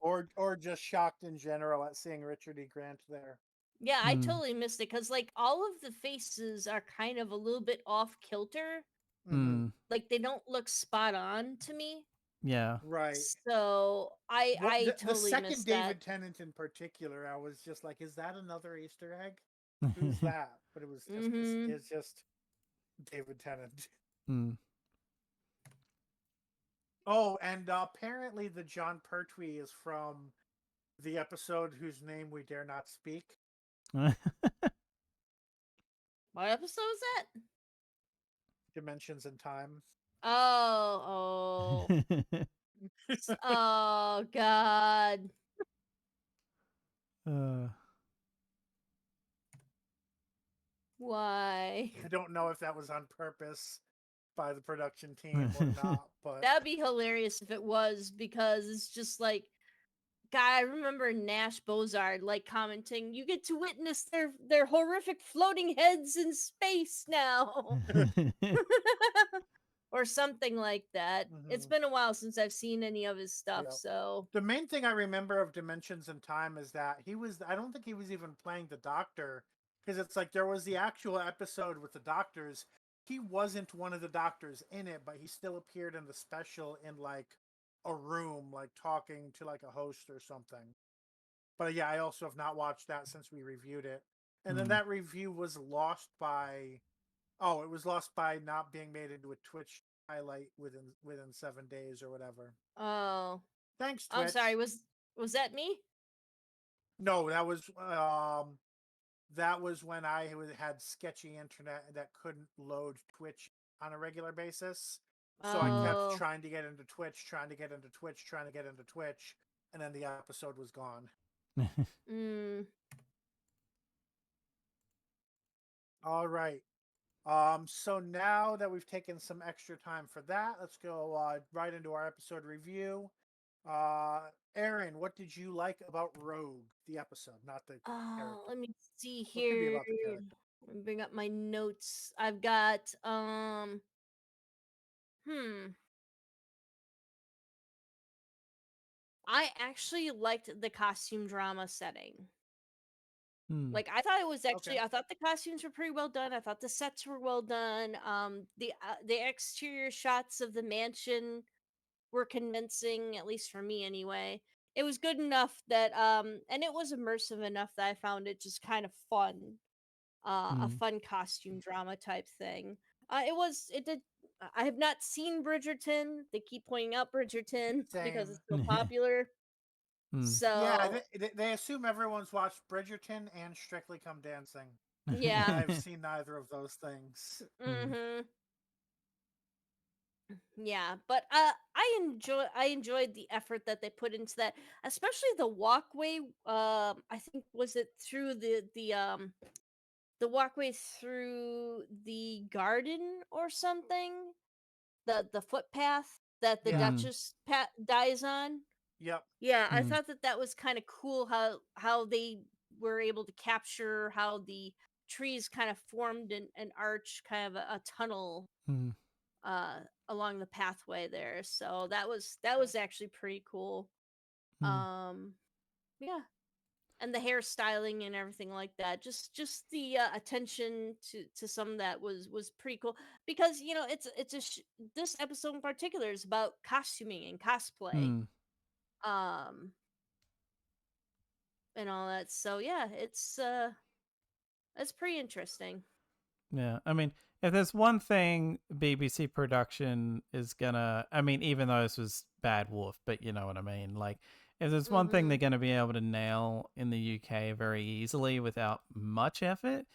or just shocked in general at seeing Richard E. Grant there. Yeah, I totally missed it because like all of the faces are kind of a little bit off kilter. Like they don't look spot on to me. Yeah. Right. So I The totally second missed that. David Tennant in particular, I was just like, "Is that another Easter egg? Who's that?" But it was it's just David Tennant. Oh, and apparently the John Pertwee is from the episode whose name we dare not speak. What episode is that? Dimensions in Time. Oh, oh God. Why? I don't know if that was on purpose by the production team or not, but That'd be hilarious if it was, because it's just like, God, I remember Nash Bozard like commenting, "You get to witness their horrific floating heads in space now," or something like that. It's Mhm. been a while since I've seen any of his stuff, Yep. so The main thing I remember of Dimensions in Time is that I don't think he was even playing the Doctor, because it's like there was the actual episode with the doctors. He wasn't one of the doctors in it, but he still appeared in the special in like a room, like talking to like a host or something. But yeah, I also have not watched that since we reviewed it. And then that review was lost by it was lost by not being made into a Twitch highlight within 7 days or whatever. oh, Thanks, I'm sorry. Twitch. Was that me? No, that was when had sketchy internet that couldn't load Twitch on a regular basis. So I kept Oh, trying to get into Twitch, trying to get into Twitch, trying to get into Twitch, and then the episode was gone. mm. All right. So now that we've taken some extra time for that, let's go right into our episode review. Aaron, what did you like about Rogue, the episode, not the character? Let me see Well, it could be here. about the character. Let me bring up my notes. I've got I actually liked the costume drama setting. Like, I thought it was Okay. actually, I thought the costumes were pretty well done. I thought the sets were well done. The exterior shots of the mansion were convincing, at least for me anyway. It was good enough that and it was immersive enough that I found it just kind of fun. A fun costume drama type thing. It did. I have not seen Bridgerton. They keep pointing out Bridgerton because Same. it's so popular. Yeah, So they assume everyone's watched Bridgerton and Strictly Come Dancing, and yeah. I've seen neither of those things. Mhm. Yeah, but I enjoyed the effort that they put into that, especially the walkway. I think was it through the walkway through the garden or something, the footpath that the Yeah. Duchess dies on. Yep. Yeah, I thought that that was kind of cool how they were able to capture how the trees kind of formed an arch, kind of a tunnel uh along the pathway there. So that was actually pretty cool. Um yeah, and the hairstyling and everything like that, just the attention to some that was pretty cool, because this episode in particular is about costuming and cosplay um and all that. So yeah, it's pretty interesting. Yeah, I mean, if there's one thing BBC production is gonna, I mean, even though this was Bad Wolf, but you know what I mean. Like, if there's one thing they're Mhm. gonna be able to nail in the UK very easily without much effort,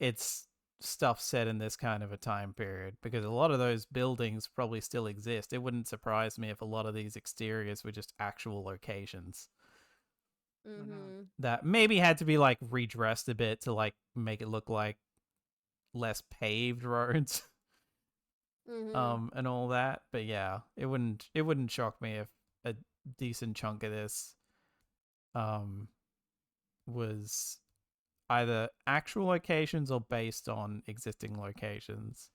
it's stuff set in this kind of a time period, because a lot of those buildings probably still exist. It wouldn't surprise me if a lot of these exteriors were just actual locations Mhm. that maybe had to be like redressed a bit to like make it look like less paved roads Mhm. and all that. But yeah, it wouldn't shock me if a decent chunk of this um was either actual locations or based on existing locations,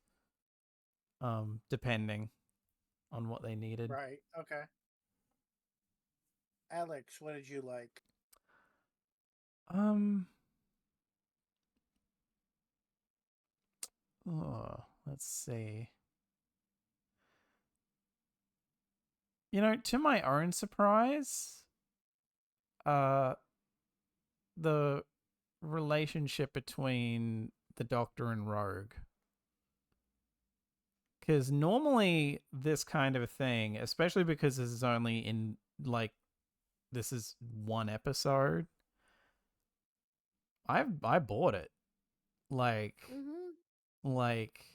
depending on what they needed. Right. Okay. Alex, what did you like? um let's see. To my own surprise, uh the relationship between the Doctor and Rogue. Because normally this kind of a thing, especially because this is only in like this is one episode, I bought it. Like Mhm. like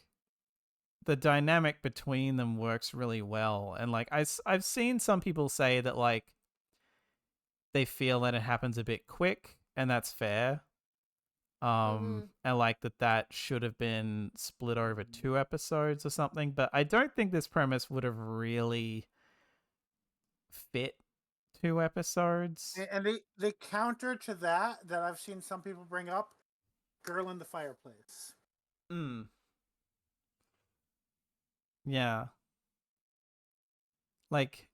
the dynamic between them works really well, and like I've seen some people say that like they feel that it happens a bit quick, and that's fair. And like that should have been split over 2 episodes or something. But I don't think this premise would have really fit 2 episodes. And they counter to that I've seen some people bring up, Girl in the Fireplace. Yeah. Like,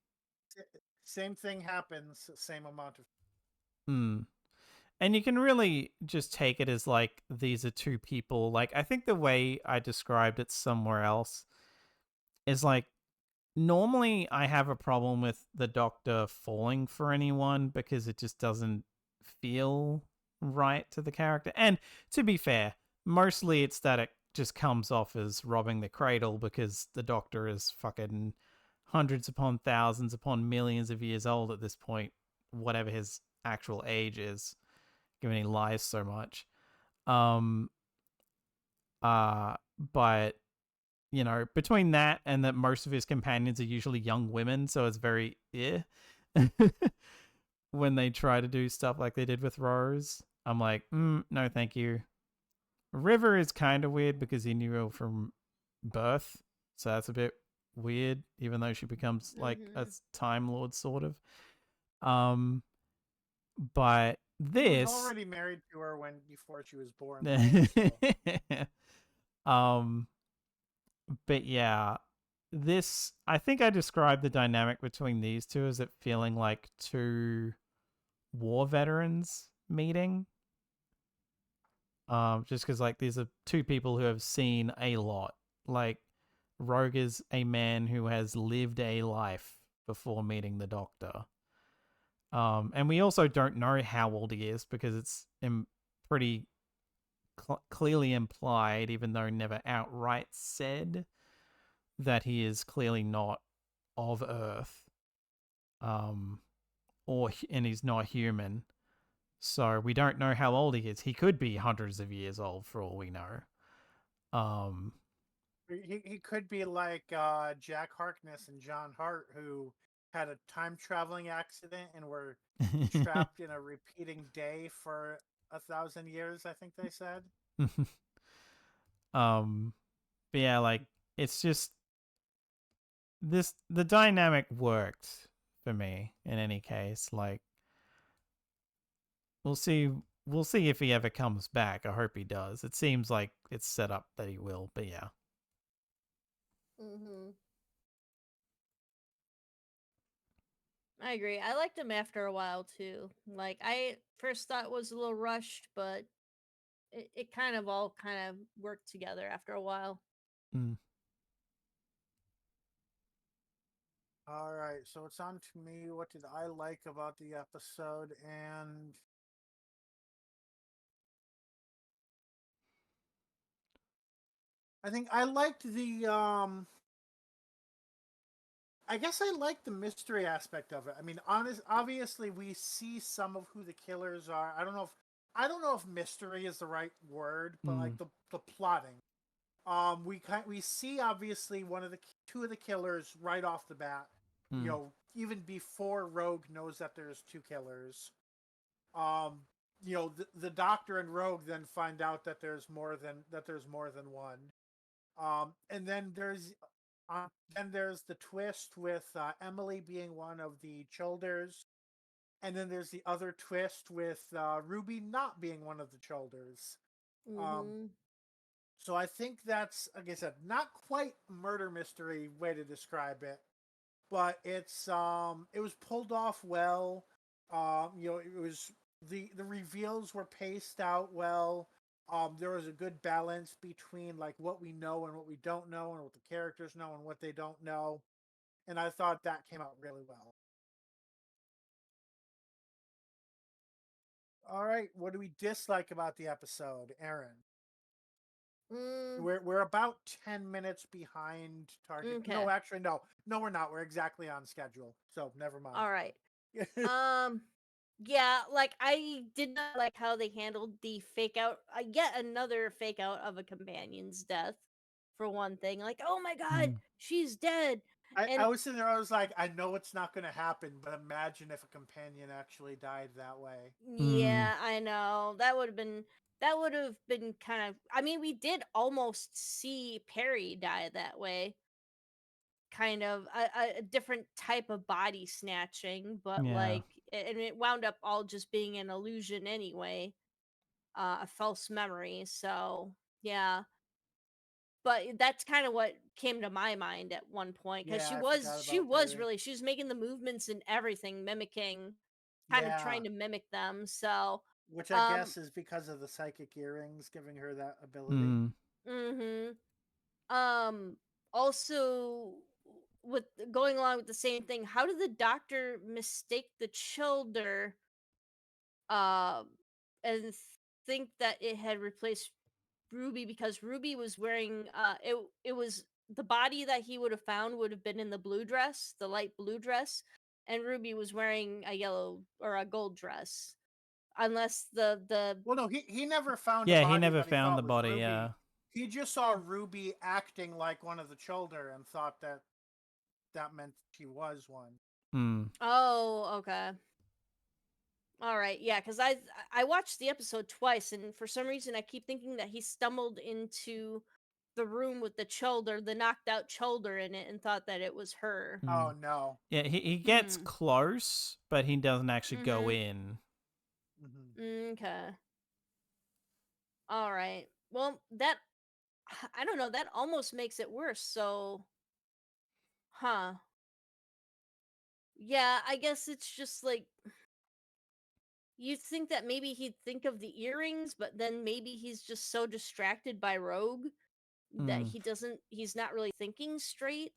same thing happens, same amount of. And you can really just take it as like these are 2 people. Like, I think the way I described it somewhere else is like, normally I have a problem with the Doctor falling for anyone because it just doesn't feel right to the character. And to be fair, mostly it's that it just comes off as robbing the cradle because the Doctor is fucking hundreds upon thousands upon millions of years old at this point, whatever his actual age is, given he lies so much. But you know, between that and that most of his companions are usually young women, so it's very when they try to do stuff like they did with Rose. I'm like, no, thank you. River is kind of weird because he knew her from birth, so that's a bit weird, even though she becomes like a Time Lord, sort of. But this, he was already married to her before she was born. So. But yeah, this, I think I described the dynamic between these 2 as it feeling like 2 war veterans meeting. Just because like these are 2 people who have seen a lot. Like, Rogue is a man who has lived a life before meeting the Doctor. And we also don't know how old he is because it's pretty clearly implied, even though never outright said, that he is clearly not of Earth, and he's not human. So we don't know how old he is. He could be hundreds of years old for all we know. He could be like Jack Harkness and John Hart, who had a time traveling accident and were trapped in a repeating day for 1,000 years. I think they said. But yeah, like, it's just the dynamic worked for me in any case. Like, we'll see if he ever comes back. I hope he does. It seems like it's set up that he will, but yeah. I agree. I liked him after a while too. Like, I first thought it was a little rushed, but it kind of all kind of worked together after a while. All right, so it's on to me. What did I like about the episode? And I think I liked the I guess I like the mystery aspect of it. I mean, obviously we see some of who the killers are. I don't know if mystery is the right word, but like the plotting. We see obviously 2 of the killers right off the bat. You know, even before Rogue knows that there's 2 killers. You know, the Doctor and Rogue then find out that there's more than one. And then there's the twist with Emily being one of the Childers, and then there's the other twist with Ruby not being one of the Childers. So I think that's, like I said, not quite murder mystery way to describe it, but it was pulled off well. You know, it was the reveals were paced out well. There was a good balance between like what we know and what we don't know, and what the characters know and what they don't know, and I thought that came out really well. All right, what do we dislike about the episode, Aaron? We're about 10 minutes behind target. Okay. No, actually, no, we're not. We're exactly on schedule, so never mind. All right. Yeah, like, I did not like how they handled the fake out, yet another fake out of a companion's death, for one thing. Like, oh my god, she's dead. I was sitting there, I was like, I know it's not going to happen, but imagine if a companion actually died that way. Yeah, I know. That would have been that would have been kind of. I mean, we did almost see Perry die that way. Kind of a different type of body snatching, but Yeah. like, and it wound up all just being an illusion anyway, a false memory. So yeah, but that's kind of what came to my mind at one point because Yeah, I forgot she about was Perry. really she was making the movements and everything, mimicking, kind of Yeah, trying to mimic them. So which I um, guess is because of the psychic earrings giving her that ability. Mm. mm-hmm. Um, also with going along with the same thing, how did the doctor mistake the childer uh and think that it had replaced Ruby because Ruby was wearing it was the body that he would have found would have been in the blue dress, the light blue dress, and Ruby was wearing a yellow or a gold dress. Unless the Well, no, he never found a Yeah, he body never that he found thought the was body. Ruby. Yeah. He just saw Ruby acting like one of the children and thought that that meant she was one. Mm. Oh, okay. All right, yeah, because I watched the episode twice, and for some reason I keep thinking that he stumbled into the room with the shoulder, the knocked out shoulder in it, and thought that it was her. Oh Mm. no. Yeah, he gets Hmm. close, but he doesn't actually go Mm-hmm. in. Okay. All right. Well, that I don't know. That almost makes it worse. So, huh? Yeah, I guess it's just like you'd think that maybe he'd think of the earrings, but then maybe he's just so distracted by Rogue that Mm. he's not really thinking straight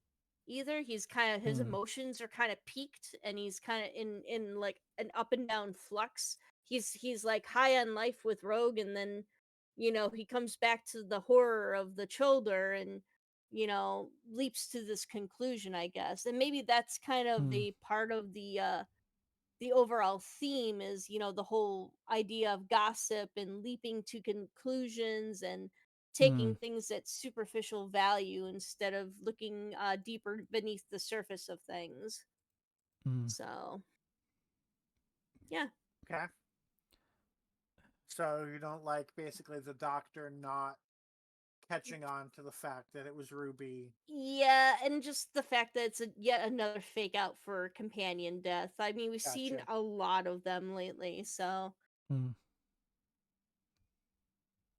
either. He's kind of his Mm. emotions are kind of peaked and he's kind of in like an up and down flux. He's like high on life with Rogue and then he comes back to the horror of the shoulder and leaps to this conclusion, I guess. And maybe that's kind of Mm. the part of the overall theme is the whole idea of gossip and leaping to conclusions and taking Mm. things at superficial value instead of looking deeper beneath the surface of things. Mm. So yeah. Okay. So you don't like basically the doctor not catching on to the fact that it was Ruby. Yeah, and just the fact that it's yet another fake out for companion death. I mean, we've seen Gotcha. a lot of them lately, so Mm.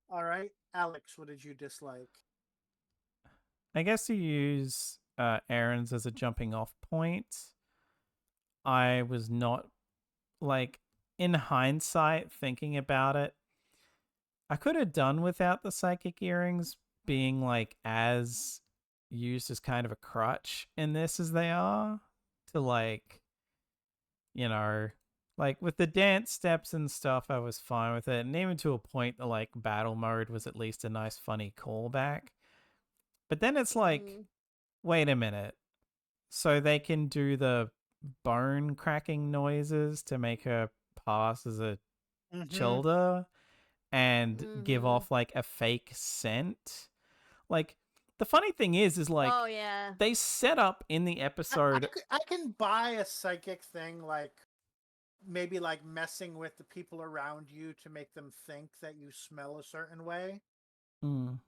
All right, Alex, what did you dislike? I guess to use Aaron's as a jumping off point, I was not like in hindsight thinking about it. I could have done without the psychic earrings being like as used as kind of a crutch in this as they are to like, you know, like with the dance steps and stuff, I was fine with it. And even to a point, the like battle mode was at least a nice, funny callback. But then it's like, mm, wait a minute. So they can do the bone cracking noises to make her pass as a Mm-hmm. childer and give mhm. off like a fake scent. Like the funny thing is like Oh yeah. they set up in the episode. I can buy a psychic thing like maybe like messing with the people around you to make them think that you smell a certain way. Mm.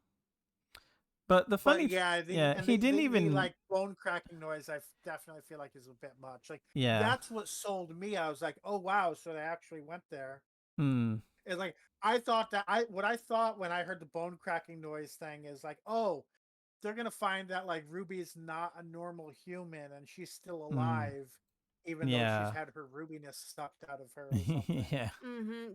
But the But funny, yeah, yeah, he didn't the even, like bone cracking noise definitely feel like is a bit much. Like yeah. that's what sold me. I was like, oh wow, so they actually went there. Mm. It's like I thought that what I thought when I heard the bone cracking noise thing is like, oh, they're gonna find that like Ruby's not a normal human and she's still Mm. alive, even though she's Yeah. had her rubiness sucked out of her or something. Yeah.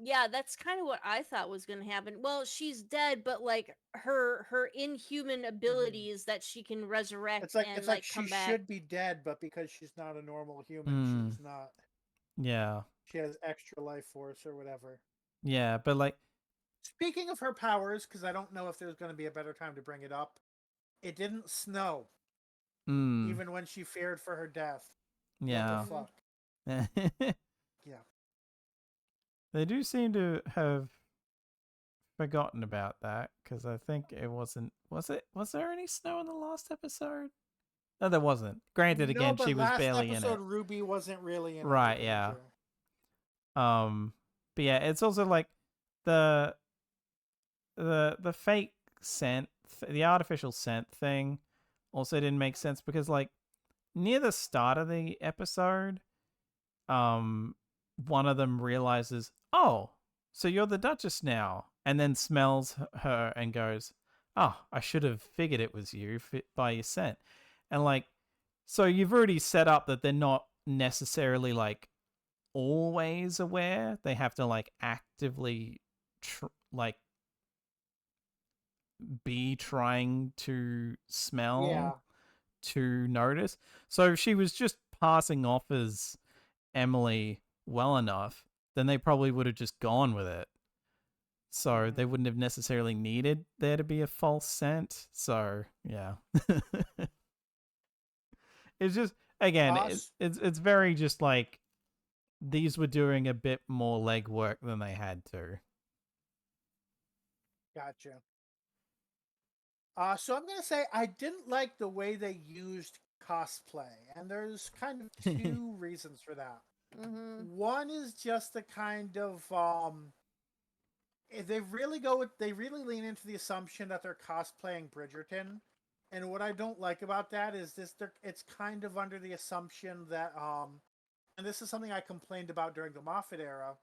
Yeah, that's kind of what I thought was going to happen. Well, she's dead, but like her inhuman Mhm. abilities that she can resurrect and It's like like she come back. should be dead, but because she's not a normal human, Mm. she's not. Yeah. She has extra life force or whatever. Yeah. But like, Speaking of her powers, because I don't know if there's going to be a better time to bring it up, it didn't snow, mm. even when she feared for her death. What the Yeah. Mhm. fuck? Yeah. They do seem to have forgotten about that because I think it wasn't. Was it? Was there any snow in the last episode? No, there wasn't. Granted, No, again, she but was last barely in episode it. Ruby wasn't really in any Right. Yeah. danger. But yeah, it's also like the the fake scent, the artificial scent thing, also didn't make sense because like near the start of the episode, one of them realizes, oh, so you're the Duchess now, and then smells her and goes, oh, I should have figured it was you by your scent, and like, so you've already set up that they're not necessarily like always aware. They have to like actively like be trying to smell Yeah. to notice. So if she was just passing off as Emily well enough, then they probably would have just gone with it. So they wouldn't have necessarily needed there to be a false scent. So yeah. It's just again, it's very just like these were doing a bit more legwork than they had to. Gotcha. So I'm gonna say I didn't like the way they used cosplay, and there's kind of two reasons for that. One is just the kind of they really lean into the assumption that they're cosplaying Bridgerton, and what I don't like about that is it's kind of under the assumption that and this is something I complained about during the Moffat era.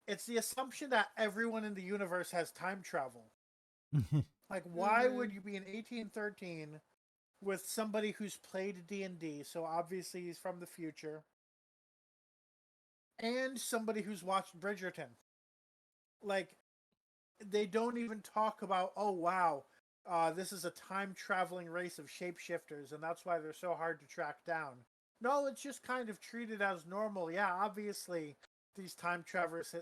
It's the assumption that everyone in the universe has time travel. Like, why would you be in 1813 with somebody who's played D&D, so obviously he's from the future, and somebody who's watched Bridgerton? Like, they don't even talk about, oh wow, this is a time-traveling race of shapeshifters, and that's why they're so hard to track down. No, it's just kind of treated as normal. Yeah, obviously, these time travelers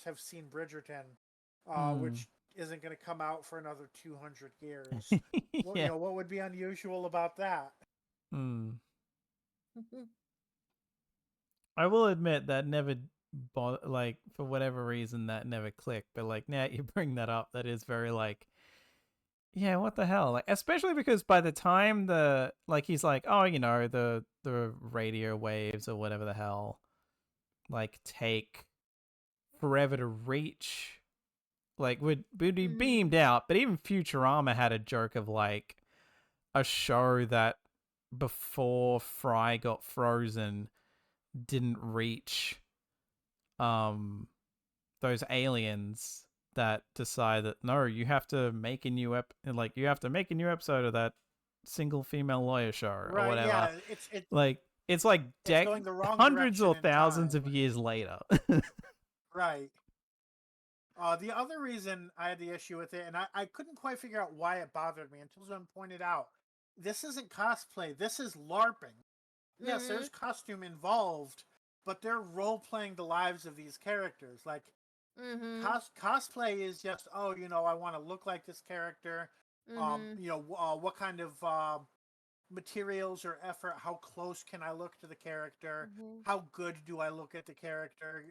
have seen Bridgerton, which isn't going to come out for another 200 years. Yeah. What would be unusual about that? I will admit that never like for whatever reason that never clicked, but like now you bring that up, that is very like, yeah, what the hell? Like, especially because by the time the like he's like, oh, the radio waves or whatever the hell like take forever to reach, like would be beamed out. But even Futurama had a joke of like a show that before Fry got frozen didn't reach those aliens that decide that no, you have to make a new episode of that single female lawyer show or whatever. Yeah, it's like going the wrong hundreds or direction in thousands of time. years later. Right. The other reason I had the issue with it, and I couldn't quite figure out why it bothered me until someone pointed out, this isn't cosplay, this is LARPing. Yes, there's costume involved, but they're role-playing the lives of these characters. Like, cosplay is just, oh, I want to look like this character. What kind of materials or effort, how close can I look to the character? How good do I look at the character?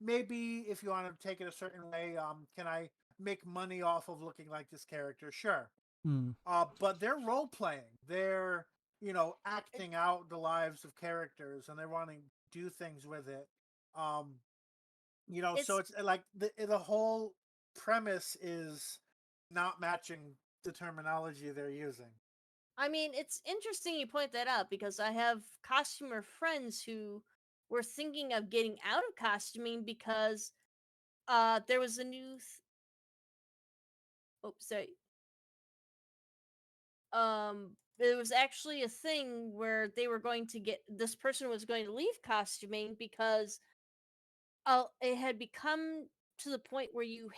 Maybe if you want to take it a certain way, can I make money off of looking like this character? Sure. But they're role playing. They're acting out the lives of characters, and they're wanting to do things with it. So it's like the whole premise is not matching the terminology they're using. I mean, it's interesting you point that out because I have costumer friends who were thinking of getting out of costuming because there was a new sorry. It was actually a thing where they were going to get this person was going to leave costuming because it had become to the point where you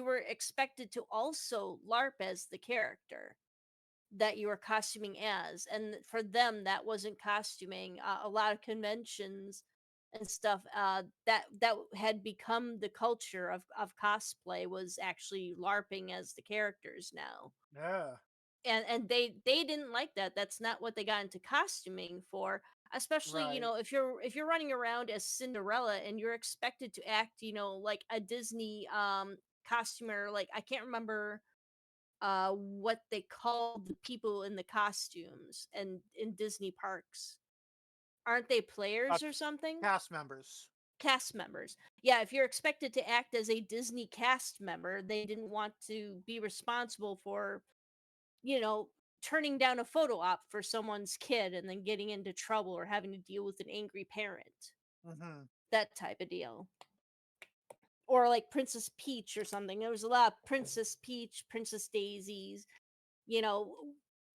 were expected to also LARP as the character that you were costuming as, and for them that wasn't costuming. A lot of conventions and stuff that had become the culture of cosplay was actually LARPing as the characters now. Yeah. And they didn't like that. That's not what they got into costuming for. Especially, Right. if you're running around as Cinderella and you're expected to act, like a Disney costumer. Like, I can't remember what they called the people in the costumes and in Disney parks. Aren't they players or something? Cast members. cast members. Yeah, if you're expected to act as a Disney cast member, they didn't want to be responsible for, you know, turning down a photo op for someone's kid and then getting into trouble or having to deal with an angry parent. Mm-hmm. That type of deal. Or like Princess Peach or something. There was a lot of Princess Peach, Princess Daisies, you know,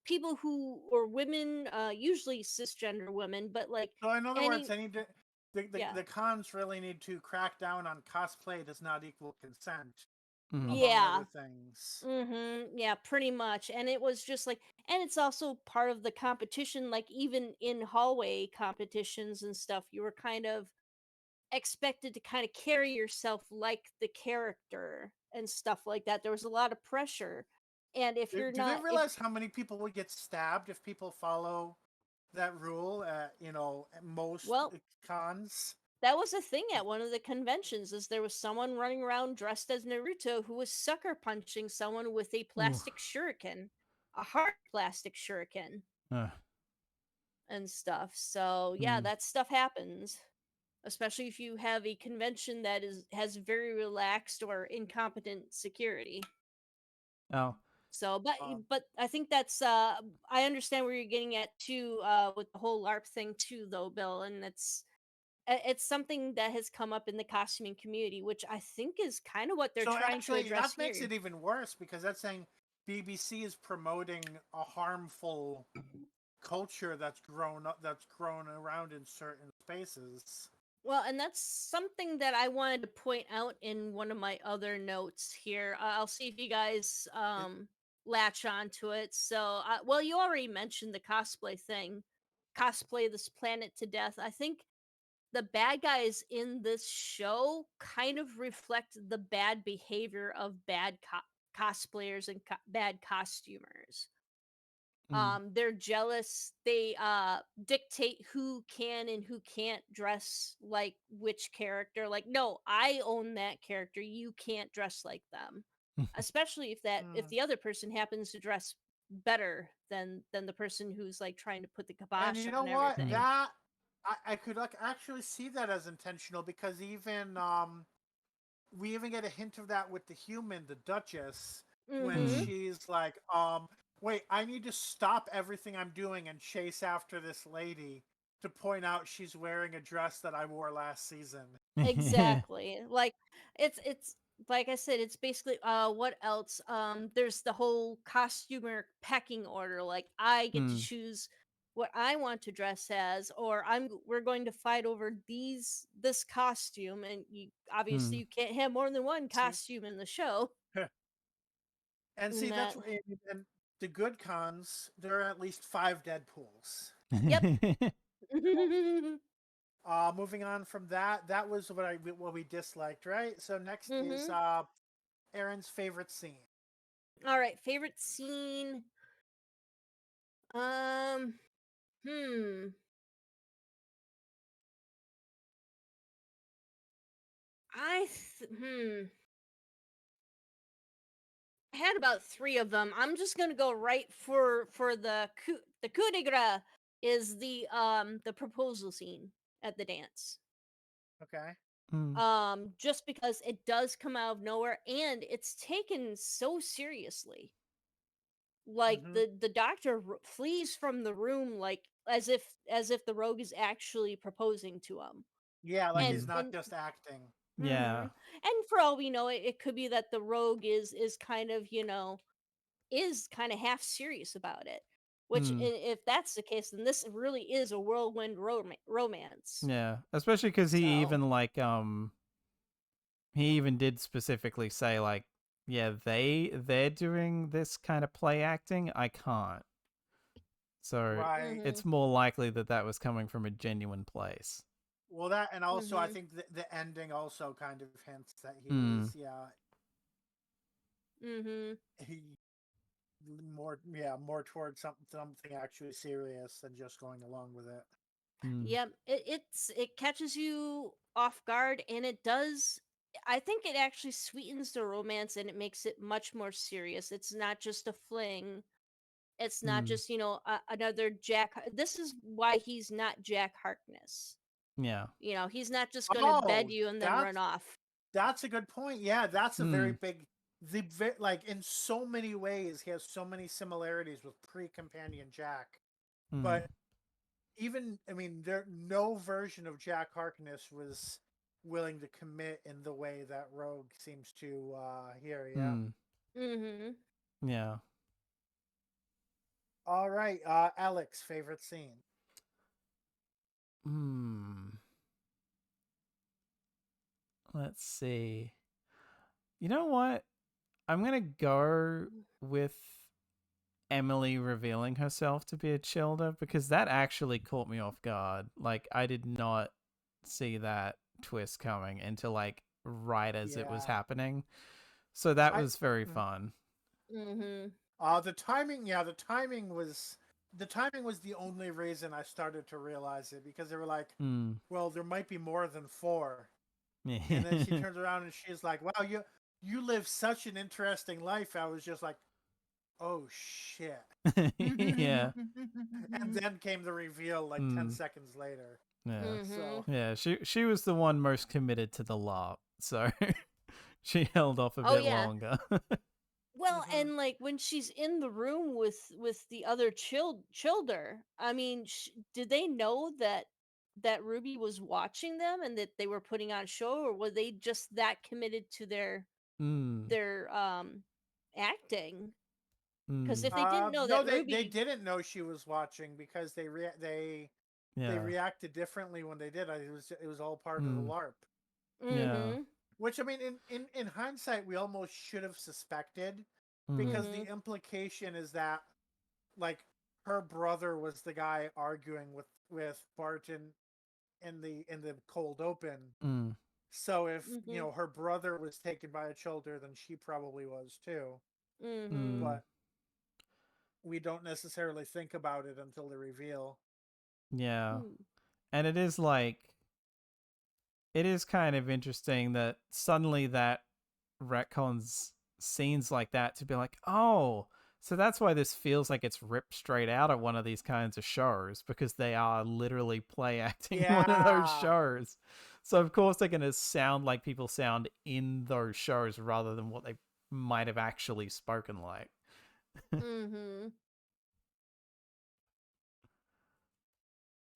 people who, or women, usually cisgender women, but like So in other words, any, they need to. yeah. The cons really need to crack down on cosplay does not equal consent, Mm. among Yeah. other things. Yeah, pretty much. And it was just like, and it's also part of the competition. Like, even in hallway competitions and stuff, you were kind of expected to kind of carry yourself like the character and stuff like that. There was a lot of pressure. And if you're Do they not, if, realize how many people would get stabbed if people follow that rule at at most well, cons? that was a thing at one of the conventions, is there was someone running around dressed as Naruto who was sucker punching someone with a Ooh. plastic shuriken, a hard plastic shuriken Uh, and stuff. So yeah, mm. that stuff happens, especially if you have a convention that has very relaxed or incompetent security. Oh. So, but Um, but I think that's I understand where you're getting at too, with the whole LARP thing too, though, Bill, and it's something that has come up in the costuming community, which I think is kind of what they're so trying to actually, address that makes here. it even worse because that's saying BBC is promoting a harmful culture that's grown around in certain spaces. Well, and that's something that I wanted to point out in one of my other notes here. I'll see if you guys It, latch onto it. So, well, you already mentioned the cosplay thing. Cosplay this planet to death. I think the bad guys in this show kind of reflect the bad behavior of bad cosplayers and bad costumers. Mm. They're jealous. They dictate who can and who can't dress like which character. Like, no, I own that character, you can't dress like them, especially if hmm. the other person happens to dress better than the person who's like trying to put the And kibosh you know on what? Mm. everything. That I could like actually see that as intentional because even we even get a hint of that with the human, the Duchess, when Mm-hmm. Mm. she's like, wait, I need to stop everything I'm doing and chase after this lady to point out she's wearing a dress that I wore last season. Exactly. Like, it's like I said, it's basically what else? There's the whole costumer pecking order. Like, I get to Mm. choose what I want to dress as, or we're going to fight over this costume, and you obviously Mm. you can't have more than one See, costume in the show. and And see that, that's and the good cons. There are at least 5 Deadpool's. yep. Moving on from that, that was what we disliked, right? So next is Mm-hmm. Aaron's favorite scene. All right, favorite scene. Um, hmm. I had about three of them. I'm just gonna go right for the coup de grace is the proposal scene at the dance. Okay. Mm. Just because it does come out of nowhere and it's taken so seriously. Like Mm-hmm. the doctor flees from the room like as if the rogue is actually proposing to him. Yeah, like And he's Mm. not and just acting. Yeah. and for all we know, it could be that the rogue is kind of, is kind of half serious about it. Which, Mm. if that's the case, then this really is a whirlwind romance. Yeah. Especially because he So, even he even did specifically say like, yeah, they're doing this kind of play acting. I can't. So Right. hmm it's more likely that that was coming from a genuine place. Well, that and also I hmm think the ending also kind of hints that he Mm. was hmm he more towards something actually serious than just going along with it. Mm. Yep, it catches you off guard, and it does. I think it actually sweetens the romance, and it makes it much more serious. It's not just a fling. It's not Mm. just, another Jack. This is why he's not Jack Harkness. Yeah. You know, he's not just going to bed you and then run off. That's a good point. Yeah, that's a Hmm. very big. Like in so many ways, he has so many similarities with pre-companion Jack. Hmm. But even, I mean, no version of Jack Harkness was willing to commit in the way that Rogue seems to here. Yeah. Mm-hmm. Yeah. All right, Alex, favorite scene. Let's see. You know what? I'm gonna go with Emily revealing herself to be a Childer because that actually caught me off guard. Like I did not see that twist coming until like right as it was happening. So that was very fun. Mm-hmm. The timing, the timing was the only reason I started to realize it, because they were like, well, there might be more than 4. And then she turns around and she's like, wow, you live such an interesting life. I was just like, oh shit. Yeah. And then came the reveal like 10 seconds later. Yeah. Mm-hmm. So Yeah, she was the one most committed to the LARP, so she held off a bit longer. Well, and like when she's in the room with the other childer, I mean, did they know that Ruby was watching them and that they were putting on a show, or were they just that committed to their acting? Because if they didn't know no, that they Ruby, didn't know she was watching, because they reacted differently when they did. It was all part of the LARP. Yeah. Which, I mean, in hindsight, we almost should have suspected, because the implication is that, like, her brother was the guy arguing with Barton in the cold open. So if her brother was taken by a Childer, then she probably was too. But we don't necessarily think about it until the reveal. Yeah. And it is kind of interesting that suddenly that retcons scenes like that to be like, oh, so that's why this feels like it's ripped straight out of one of these kinds of shows, because they are literally play acting one of those shows. So of course they're going to sound like people sound in those shows rather than what they might have actually spoken like.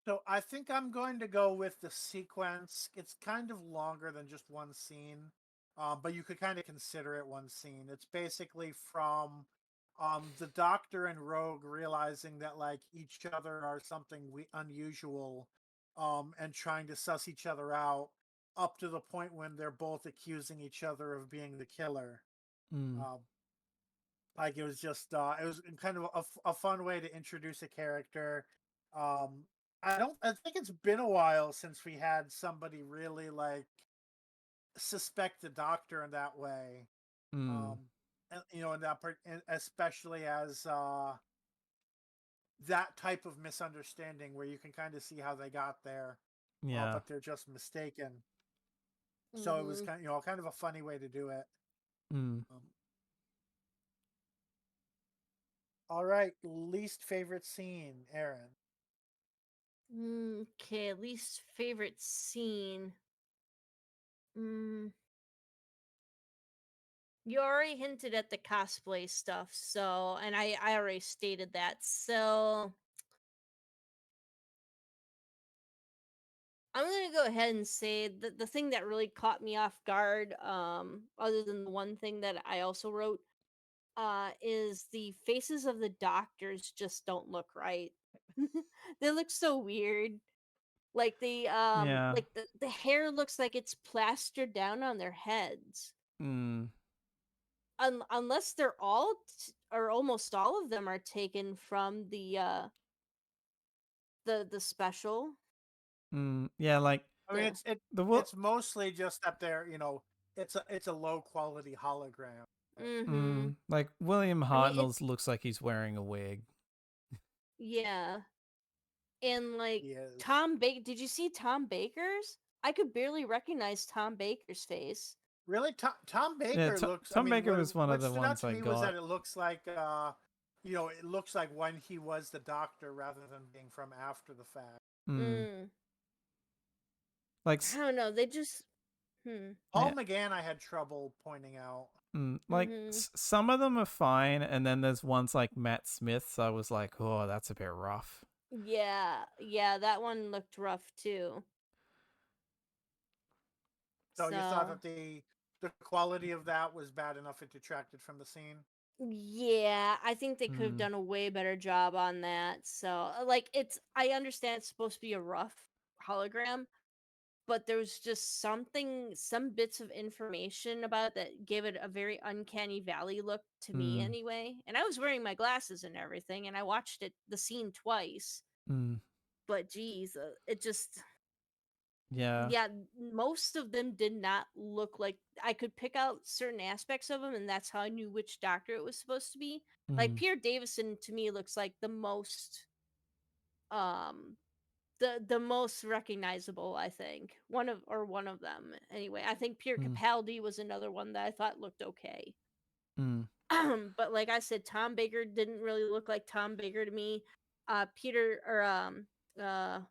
So I think I'm going to go with the sequence. It's kind of longer than just one scene, but you could kind of consider it one scene. It's basically from the Doctor and Rogue realizing that, like, each other are something unusual, and trying to suss each other out, up to the point when they're both accusing each other of being the killer. Like, it was just it was kind of a fun way to introduce a character. um I think it's been a while since we had somebody really, like, suspect the Doctor in that way. And, in that part, especially as that type of misunderstanding where you can kind of see how they got there, Yeah. but they're just mistaken. So it was kind of a funny way to do it. All right, least favorite scene, Aaron. Okay, least favorite scene. You already hinted at the cosplay stuff, so, and I already stated that. So I'm gonna go ahead and say the thing that really caught me off guard, other than the one thing that I also wrote, is the faces of the doctors just don't look right. They look so weird. Like like the hair looks like it's plastered down on their heads. Unless they're all or almost all of them are taken from the special. Yeah, like I mean, it's mostly just that they're, it's a low quality hologram. like William I mean, Hartnell's looks like he's wearing a wig. yeah. And like He is. Tom Baker, did you see Tom Baker's? I could barely recognize Tom Baker's face. Really, Tom Baker looks. Tom Baker was one of the stood out ones to I me was got. that it looks like, it looks like when he was the Doctor rather than being from after the fact. Like, I don't know. They just. Paul Yeah. McGann, I had trouble pointing out. Like some of them are fine, and then there's ones like Matt Smith's. I was like, oh, that's a bit rough. Yeah, that one looked rough too. So you thought that the quality of that was bad enough it detracted from the scene? Yeah, I think they could have done a way better job on that. So, like, I understand it's supposed to be a rough hologram, but there was just some bits of information about it that gave it a very uncanny valley look to me anyway. And I was wearing my glasses and everything, and I watched the scene twice. But geez, it just. Yeah. Yeah, most of them did not look like I could pick out certain aspects of them, and that's how I knew which doctor it was supposed to be. Like Peter Davison to me looks like the most the most recognizable, I think. One of them. Anyway, I think Peter Capaldi was another one that I thought looked okay. But like I said, Tom Baker didn't really look like Tom Baker to me. Peter or The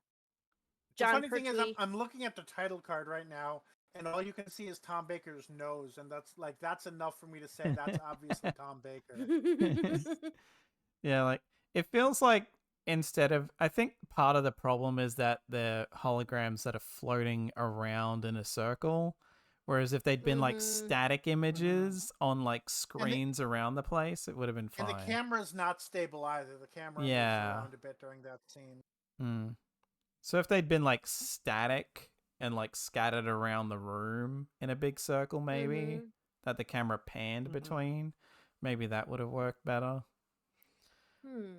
John funny thing is, Pertwee. I'm looking at the title card right now, and all you can see is Tom Baker's nose, and that's enough for me to say that's obviously Tom Baker. Yeah, like it feels like I think part of the problem is that the holograms that are floating around in a circle, whereas if they'd been like static images on like screens around the place, it would have been fine. And the camera's not stable either. The camera moves around a bit during that scene. So if they'd been like static and like scattered around the room in a big circle, maybe that the camera panned between, maybe that would have worked better.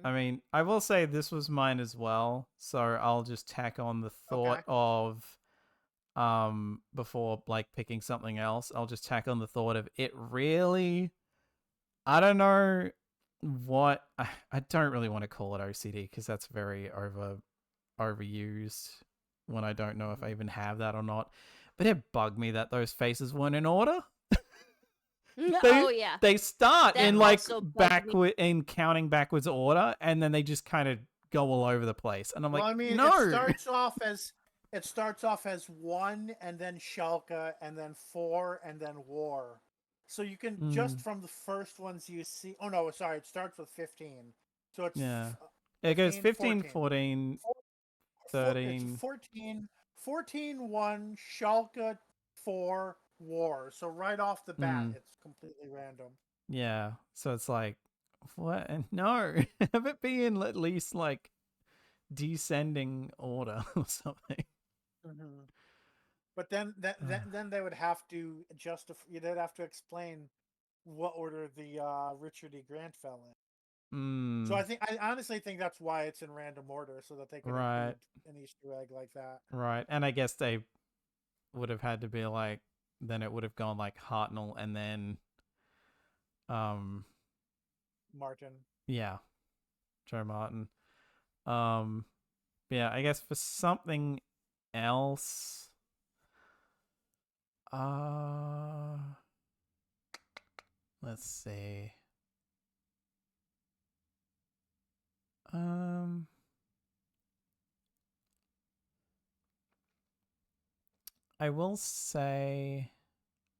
I mean, I will say this was mine as well, so I'll just tack on the thought of before like picking something else, I'll just tack on the thought of it really, I don't know what I don't really want to call it OCD because that's very overused when I don't know if I even have that or not. But it bugged me that those faces weren't in order. They start That in like backward in counting backwards order, and then they just kind of go all over the place. And I'm well, like, I mean, no. it starts off as 1, and then Schalke, and then 4, and then War. So you can just from the first ones you see. Oh no, sorry, it starts with 15. So it's it goes 15, 14, 13. It's 14, 1, Schalke, 4, War. So right off the bat, it's completely random. Yeah. So it's like, what? No. Have it be in at least like descending order or something. But then they would have to justify. They'd have to explain what order the Richard E. Grant fell in. So I honestly think that's why it's in random order, so that they could include an Easter egg like that. Right. And I guess they would have had to be like, then it would have gone like Hartnell and then Martin. Yeah. Joe Martin. Yeah, I guess for something else, let's see. I will say,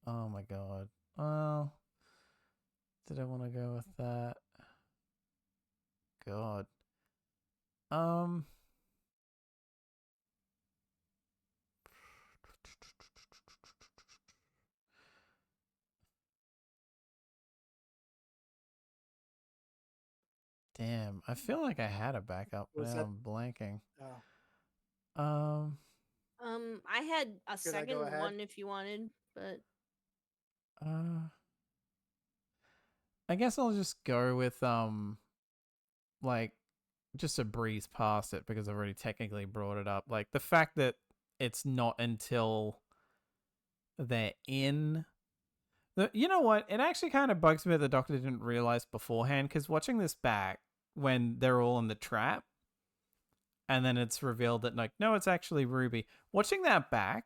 oh my god. Well, did I want to go with that? God. Damn, I feel like I had a backup, but now I'm blanking. I had a second one if you wanted, but I guess I'll just go with like just a breeze past it because I've already technically brought it up. Like the fact that it's not until they're in you know what? It actually kind of bugs me that the Doctor didn't realize beforehand, because watching this back when they're all in the trap and then it's revealed that like, no, it's actually Ruby. Watching that back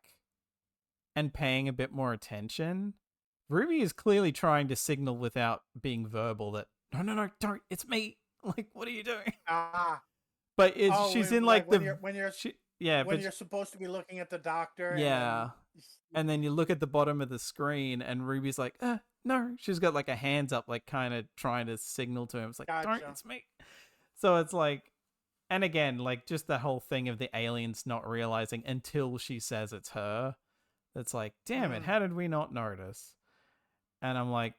and paying a bit more attention, Ruby is clearly trying to signal without being verbal that no, don't, it's me. Like, what are you doing? But she's in like when you're Yeah, when but you're supposed to be looking at the doctor, yeah. And then you look at the bottom of the screen, and Ruby's like, no. She's got like a hands up, like kind of trying to signal to him. It's like, don't, gotcha. it's me. So it's like, and again, like just the whole thing of the aliens not realizing until she says it's her. It's like, damn it, how did we not notice? And I'm like,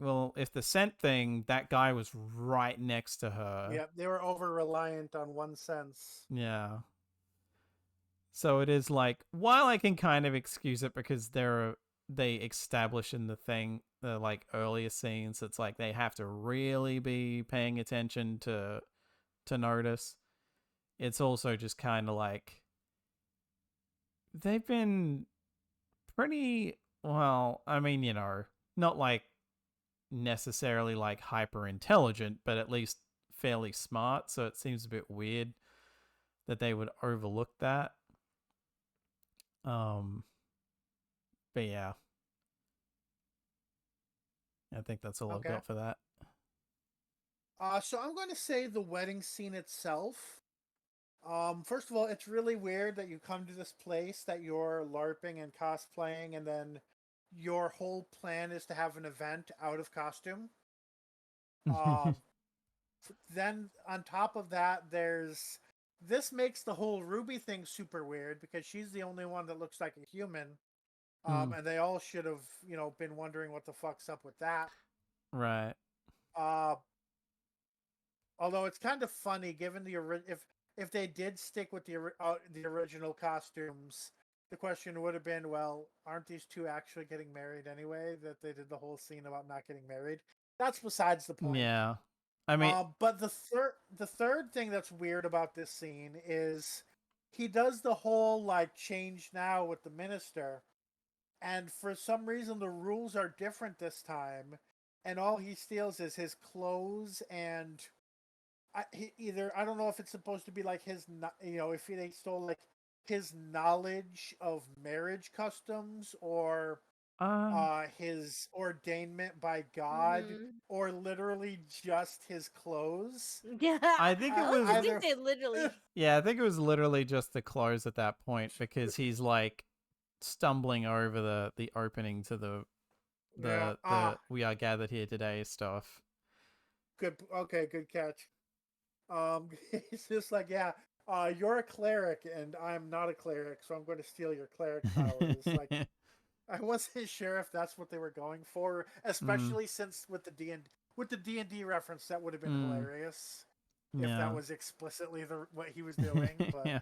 well, if the scent thing, that guy was right next to her. Yeah, they were over reliant on one sense. Yeah. So it is like, while I can kind of excuse it because they establish in the like earlier scenes, it's like they have to really be paying attention to notice. It's also just kind of like they've been pretty well. I mean, not like necessarily like hyper intelligent, but at least fairly smart. So it seems a bit weird that they would overlook that. But yeah, I think that's all I've got for that. So I'm going to say the wedding scene itself. First of all, it's really weird that you come to this place that you're LARPing and cosplaying, and then your whole plan is to have an event out of costume. Then on top of that, this makes the whole Ruby thing super weird because she's the only one that looks like a human. And they all should have, been wondering what the fuck's up with that. Right. Although it's kind of funny, given if they did stick with the original costumes, the question would have been, well, aren't these two actually getting married anyway? That they did the whole scene about not getting married. That's besides the point. Yeah. I mean, but the third thing that's weird about this scene is he does the whole like change now with the minister, and for some reason the rules are different this time, and all he steals is his clothes and I don't know if it's supposed to be like his, if they stole like his knowledge of marriage customs or his ordainment by God, or literally just his clothes. Yeah, I think it was. I think they literally. Yeah, I think it was literally just the clothes at that point because he's like stumbling over the opening to the we are gathered here today stuff. Good. Okay. Good catch. It's just like, yeah, you're a cleric and I'm not a cleric, so I'm going to steal your cleric powers. Like, I wasn't sure if that's what they were going for, especially since with the D&D reference, that would have been hilarious if that was explicitly what he was doing. But yeah.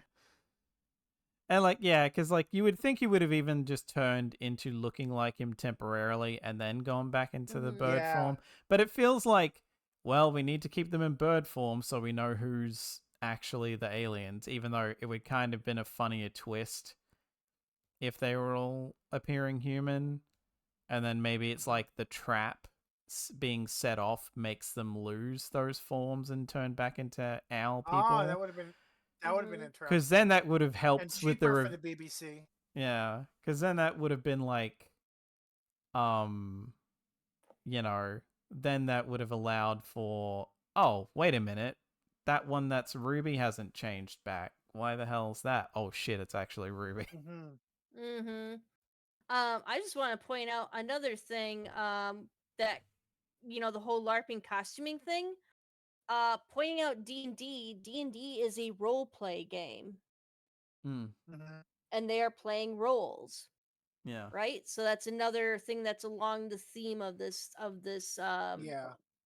And like, yeah, because like you would think he would have even just turned into looking like him temporarily and then gone back into the bird form. But it feels like, well, we need to keep them in bird form so we know who's actually the aliens, even though it would kind of been a funnier twist if they were all appearing human. And then maybe it's like the trap being set off makes them lose those forms and turn back into owl people. Oh, that would have been interesting. Because then that would have helped and with for the BBC. Yeah, because then that would have been like, then that would have allowed for, oh, wait a minute, that one that's Ruby hasn't changed back. Why the hell's that? Oh shit, it's actually Ruby. I just want to point out another thing, that, the whole LARPing costuming thing, pointing out D&D is a role play game. And they are playing roles. Yeah. Right? So that's another thing that's along the theme of this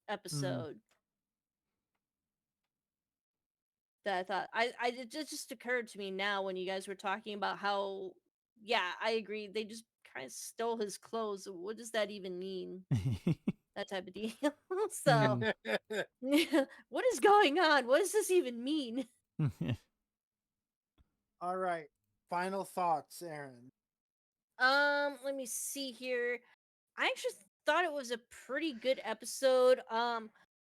episode. That I thought it just occurred to me now when you guys were talking about how, yeah, I agree, they just kind of stole his clothes. What does that even mean? That type of deal. So what is going on? What does this even mean? All right. Final thoughts, Aaron. Let me see here. I actually thought it was a pretty good episode.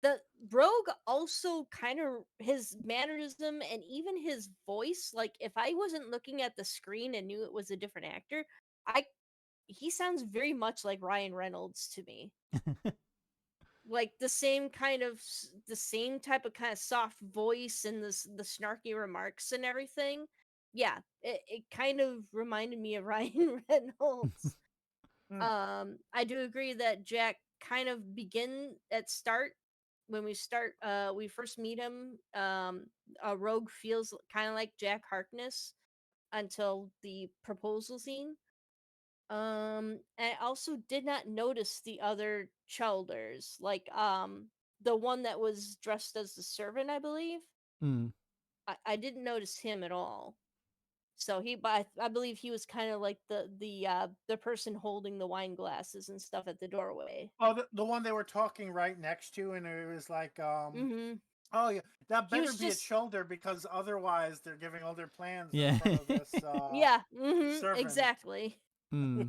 The Rogue also kind of, his mannerism and even his voice, like if I wasn't looking at the screen and knew it was a different actor, he sounds very much like Ryan Reynolds to me. Like the same type of kind of soft voice and the snarky remarks and everything. yeah, it kind of reminded me of Ryan Reynolds. I do agree that Jack kind of begin at start when we first meet him. Rogue feels kind of like Jack Harkness until the proposal scene. I also did not notice the other Childers, like the one that was dressed as the servant, I believe. Hmm. I didn't notice him at all. So but I believe he was kind of like the person holding the wine glasses and stuff at the doorway. Oh, the one they were talking right next to, and it was like, Mm-hmm. oh yeah, that He better was be a just shoulder because otherwise they're giving all their plans in Yeah. front of this yeah. Mm-hmm. servant. Exactly. Hmm.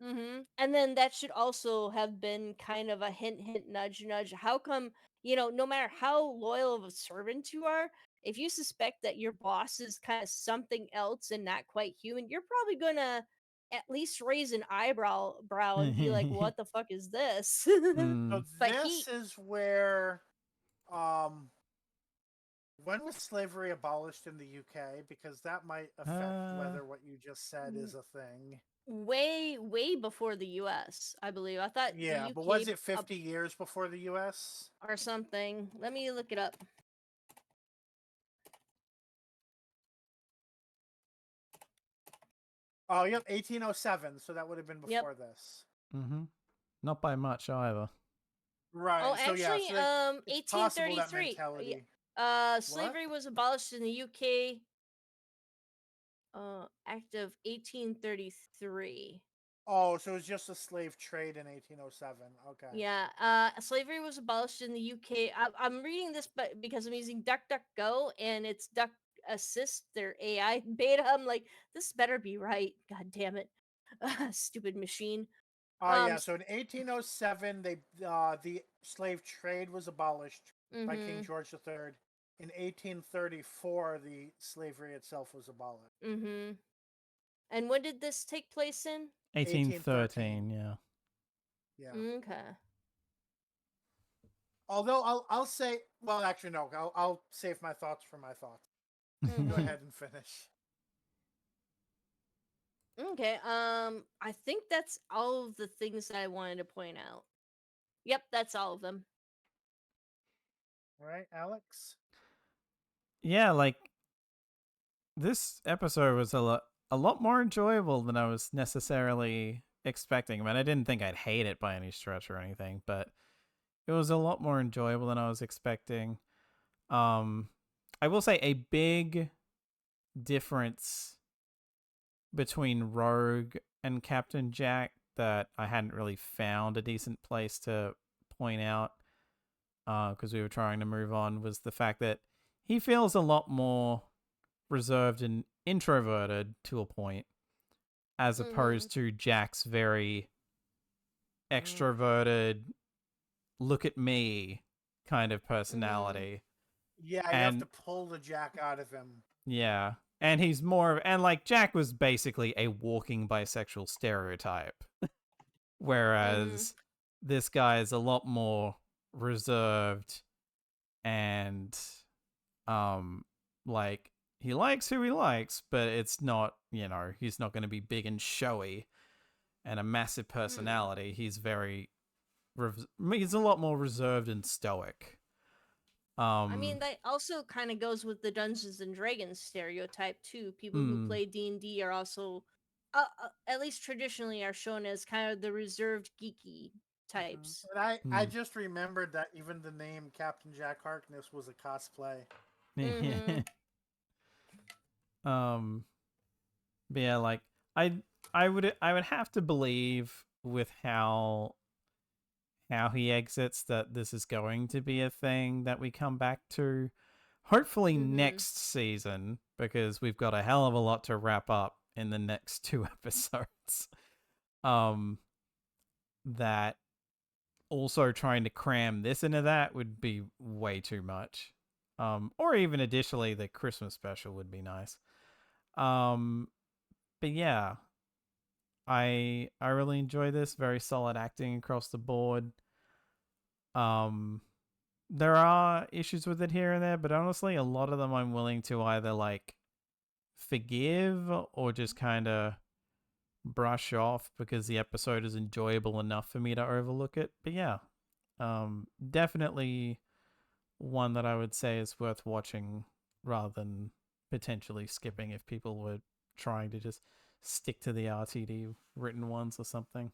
Mm-hmm. And then that should also have been kind of a hint, hint, nudge, nudge. How come, no matter how loyal of a servant you are, if you suspect that your boss is kind of something else and not quite human, you're probably gonna at least raise an brow and be like, "What the fuck is this?" Hmm. So but this is where, um, when was slavery abolished in the UK? Because that might affect Uh, whether what you just said w- is a thing. way, way before the U.S., I believe. I thought the Yeah, but was UK it 50 years before the US? or something. Let me look it up. Oh, yep, 1807. So that would have been Yep. before this. mm-hmm. Not by much either. Oh, Right. So yeah, actually, so like, it's possible that 1833. mentality. What? Slavery was abolished in the UK. Act of 1833. Oh, so it was just a slave trade in 1807. Okay. Yeah. Slavery was abolished in the UK. I'm reading this, but because I'm using DuckDuckGo and it's Duck Assist, their AI beta. I'm like, this better be right. God damn it, stupid machine. Oh Um. yeah, so in 1807 the slave trade was abolished by King Mhm. George III. In 1834 the slavery itself was abolished. Mhm. And when did this take place in? 1813. 1813, yeah. Yeah. Okay. Although I'll say, well, actually no, I'll save my thoughts for my thoughts. Go Mhm. ahead and finish. Okay. I think that's all of the things that I wanted to point out. Yep, that's all of them. All right, Alex. Yeah, like this episode was a lot more enjoyable than I was necessarily expecting. I mean, I didn't think I'd hate it by any stretch or anything, but it was a lot more enjoyable than I was expecting. Um, I will say a big difference between Rogue and Captain Jack that I hadn't really found a decent place to point out because we were trying to move on was the fact that he feels a lot more reserved and introverted to a point as Mhm. opposed to Jack's very Mm, extroverted, look at me kind of Mhm. personality. yeah, you have to And pull the jack out of him. yeah, and he's more, and like Jack was basically a walking bisexual stereotype, Mhm. whereas this guy is a lot more reserved and um like he likes who he likes, but it's not, he's not going to be big and showy and a massive Mhm. personality. He's he's a lot more reserved and stoic. I um mean, that also kind of goes with the Dungeons and Dragons stereotype too. People who mm, play D&D are also, at least traditionally, are shown as kind of the reserved, geeky types. And I mm. just remembered that even the name Captain Jack Harkness was a cosplay. Mm-hmm. um but yeah, like i I would have to believe with how he exits that this is going to be a thing that we come back to hopefully Mm-hmm. next season, because we've got a hell of a lot to wrap up in the next two episodes. um that also trying to cram this into that would be way too much. Or even additionally the Christmas special would be nice. um but yeah, I really enjoy this. Very solid acting across the board. um there are issues with it here and there, but honestly, a lot of them I'm willing to either like forgive or just kind of brush off because the episode is enjoyable enough for me to overlook it. But yeah, definitely one that I would say is worth watching rather than potentially skipping if people were trying to just stick to the RTD written ones or something.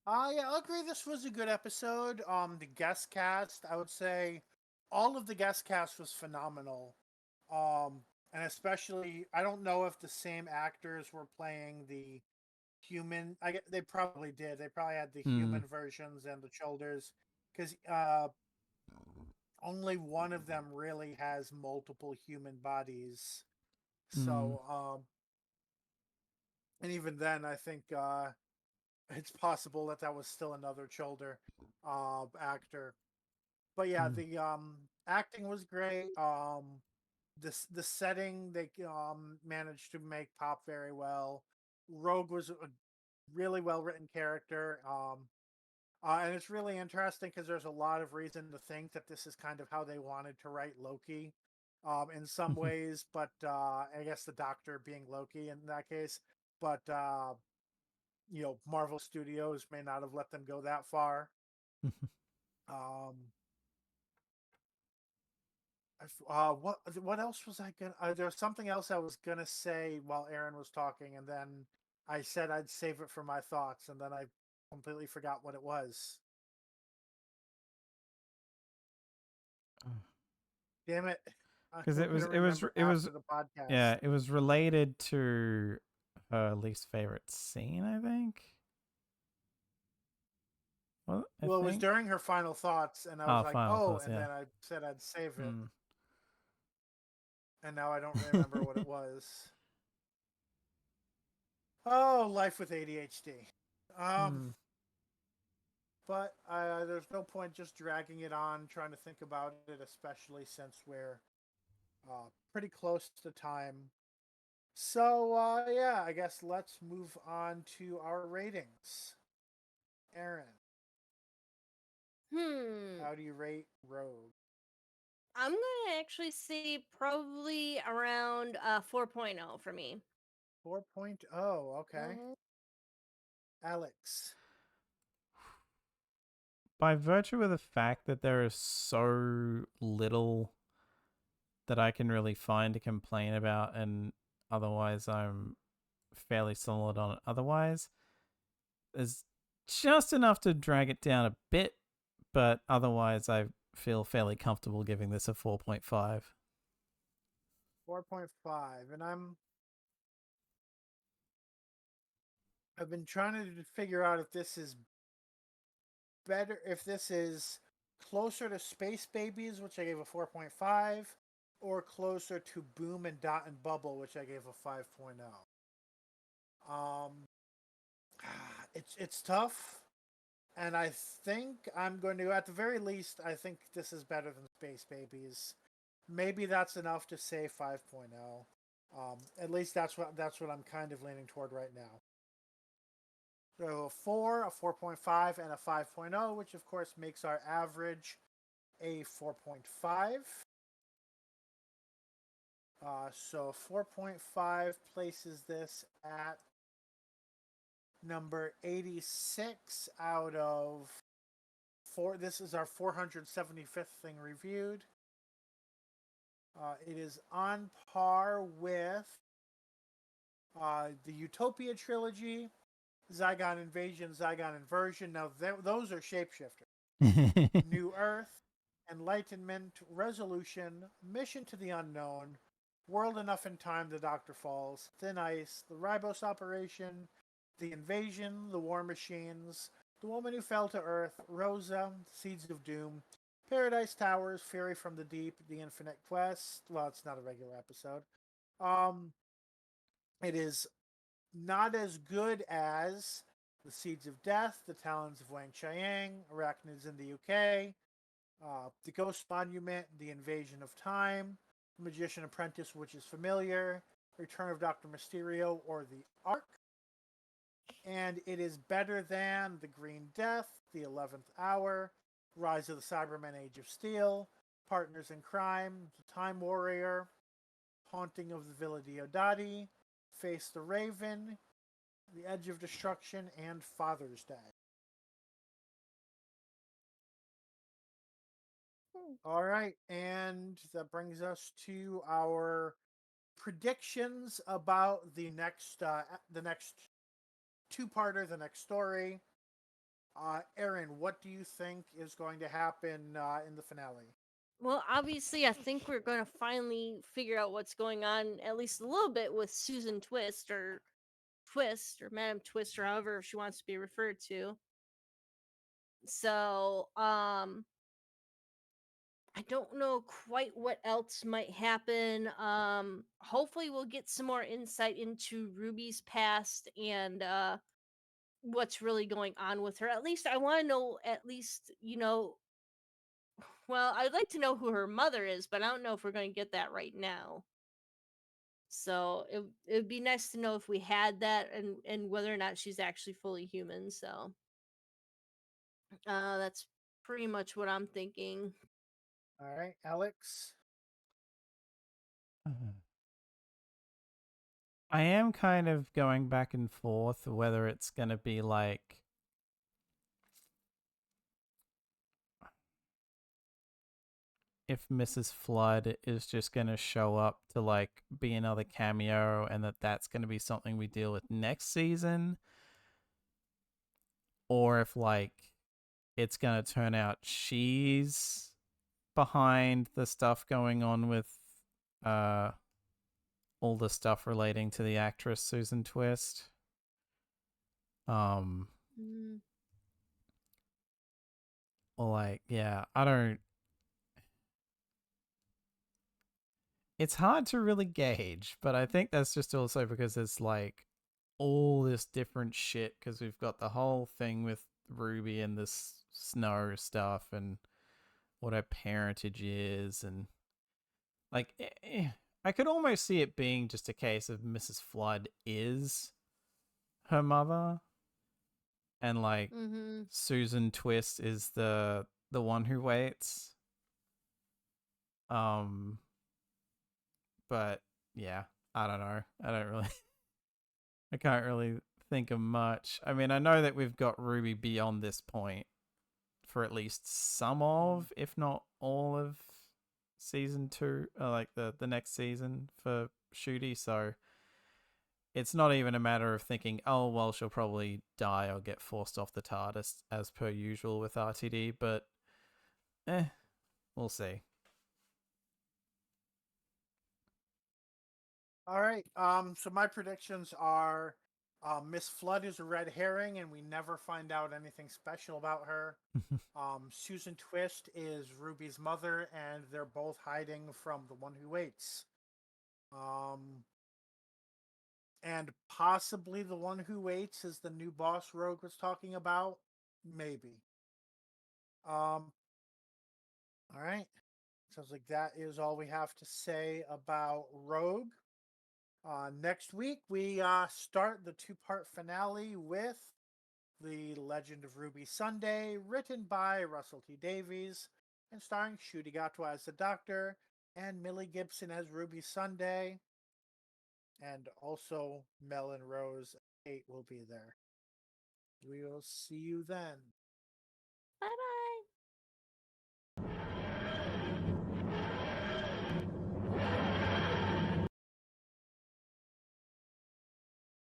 Yeah, I'll agree. This was a good episode. The guest cast, I would say, all of the guest cast was phenomenal. And especially, I don't know if the same actors were playing the human. They probably did. They probably had the human versions and the shoulders, because only one of them really has multiple human bodies. So, and even then, I think it's possible that that was still another shoulder actor. But yeah, the acting was great. The setting they managed to make pop very well. Rogue was a really well written character. And it's really interesting because there's a lot of reason to think that this is kind of how they wanted to write Loki, in some ways. But I guess the Doctor being Loki in that case. But Marvel Studios may not have let them go that far. Um, what else was I gonna? There was something else I was gonna say while Aaron was talking, and then I said I'd save it for my thoughts, and then I completely forgot what it was. Damn it! Because I'm gonna remember after the podcast. yeah, it was related to her least favorite scene, I think. Well, I Well, it was think. during her final thoughts, and I was Oh, like, final "Oh," thoughts, and yeah. then I said I'd save it, Mm. and now I don't remember what it was. Oh, life with ADHD. Um, Mm. but there's no point just dragging it on, trying to think about it, especially since we're pretty close to time. So, yeah, I guess let's move on to our ratings. Aaron, Hmm. how do you rate Rogue? I'm gonna actually say probably around 4.0 for me. 4.0, okay. Mhm. Alex. By virtue of the fact that there is so little that I can really find to complain about, and otherwise I'm fairly solid on it. Otherwise, there's just enough to drag it down a bit, but otherwise I feel fairly comfortable giving this a 4.5. 4.5. And I've been trying to figure out if this is better, if this is closer to Space Babies, which I gave a 4.5, or closer to Boom and Dot and Bubble, which I gave a 5.0. Um, it's tough, and I think I'm going to, at the very least, I think this is better than Space Babies. Maybe that's enough to say 5.0. At least that's what I'm kind of leaning toward right now. So a 4, a 4.5, and a 5.0, which of course makes our average a 4.5. So 4.5 places this at number 86 out of 4. This is our 475th thing reviewed. It is on par with the Utopia trilogy, Zygon Invasion, Zygon Inversion. Now, those are shapeshifters. New Earth, Enlightenment, Resolution, Mission to the Unknown, World Enough in Time, The Doctor Falls, Thin Ice, The Ribos Operation, The Invasion, The War Machines, The Woman Who Fell to Earth, Rosa, Seeds of Doom, Paradise Towers, Fury from the Deep, The Infinite Quest. Well, it's not a regular episode. Um, it is not as good as The Seeds of Death, The Talons of Wang Chiang, Arachnids in the UK, The Ghost Monument, The Invasion of Time, The Magician Apprentice, which is familiar, Return of Dr. Mysterio, or The Ark. And it is better than The Green Death, The 11th Hour, Rise of the Cybermen Age of Steel, Partners in Crime, The Time Warrior, Haunting of the Villa Diodati, Face the Raven, The Edge of Destruction, and Father's Day. All right, and that brings us to our predictions about the next two-parter, the next story. Aaron, what do you think is going to happen in the finale? Well, obviously, I think we're going to finally figure out what's going on, at least a little bit, with Susan Twist, or Madam Twist, or however she wants to be referred to. So, I don't know quite what else might happen. Hopefully, we'll get some more insight into Ruby's past and what's really going on with her. At least, I want to know. At least, well, I'd like to know who her mother is, but I don't know if we're going to get that right now. So it'd be nice to know if we had that, and whether or not she's actually fully human. So that's pretty much what I'm thinking. All right, Alex. I am kind of going back and forth whether it's going to be like if Mrs. Flood is just going to show up to like be another cameo and that's going to be something we deal with next season, or if like it's going to turn out she's behind the stuff going on with all the stuff relating to the actress Susan Twist. Mm. Like, yeah, I don't. It's hard to really gauge, but I think that's just also because it's like all this different shit because we've got the whole thing with Ruby and this Snow stuff and what her parentage is, and like I could almost see it being just a case of Mrs. Flood is her mother and like Mm-hmm. Susan Twist is the one who waits. But yeah, I don't know. I don't really I can't really think of much. I mean, I know that we've got Ruby beyond this point for at least some of, if not all of season 2, like the next season for Shooty, so it's not even a matter of thinking, oh, well, she'll probably die or get forced off the TARDIS as per usual with RTD, but we'll see. All right. So my predictions are Miss Flood is a red herring and we never find out anything special about her. Susan Twist is Ruby's mother and they're both hiding from the one who waits. And possibly the one who waits is the new boss Rogue was talking about. Maybe. All right. Sounds like that is all we have to say about Rogue. Next week, we start the two-part finale with The Legend of Ruby Sunday, written by Russell T. Davies and starring Ncuti Gatwa as the Doctor and Millie Gibson as Ruby Sunday. And also Mel and Rose 8 will be there. We will see you then.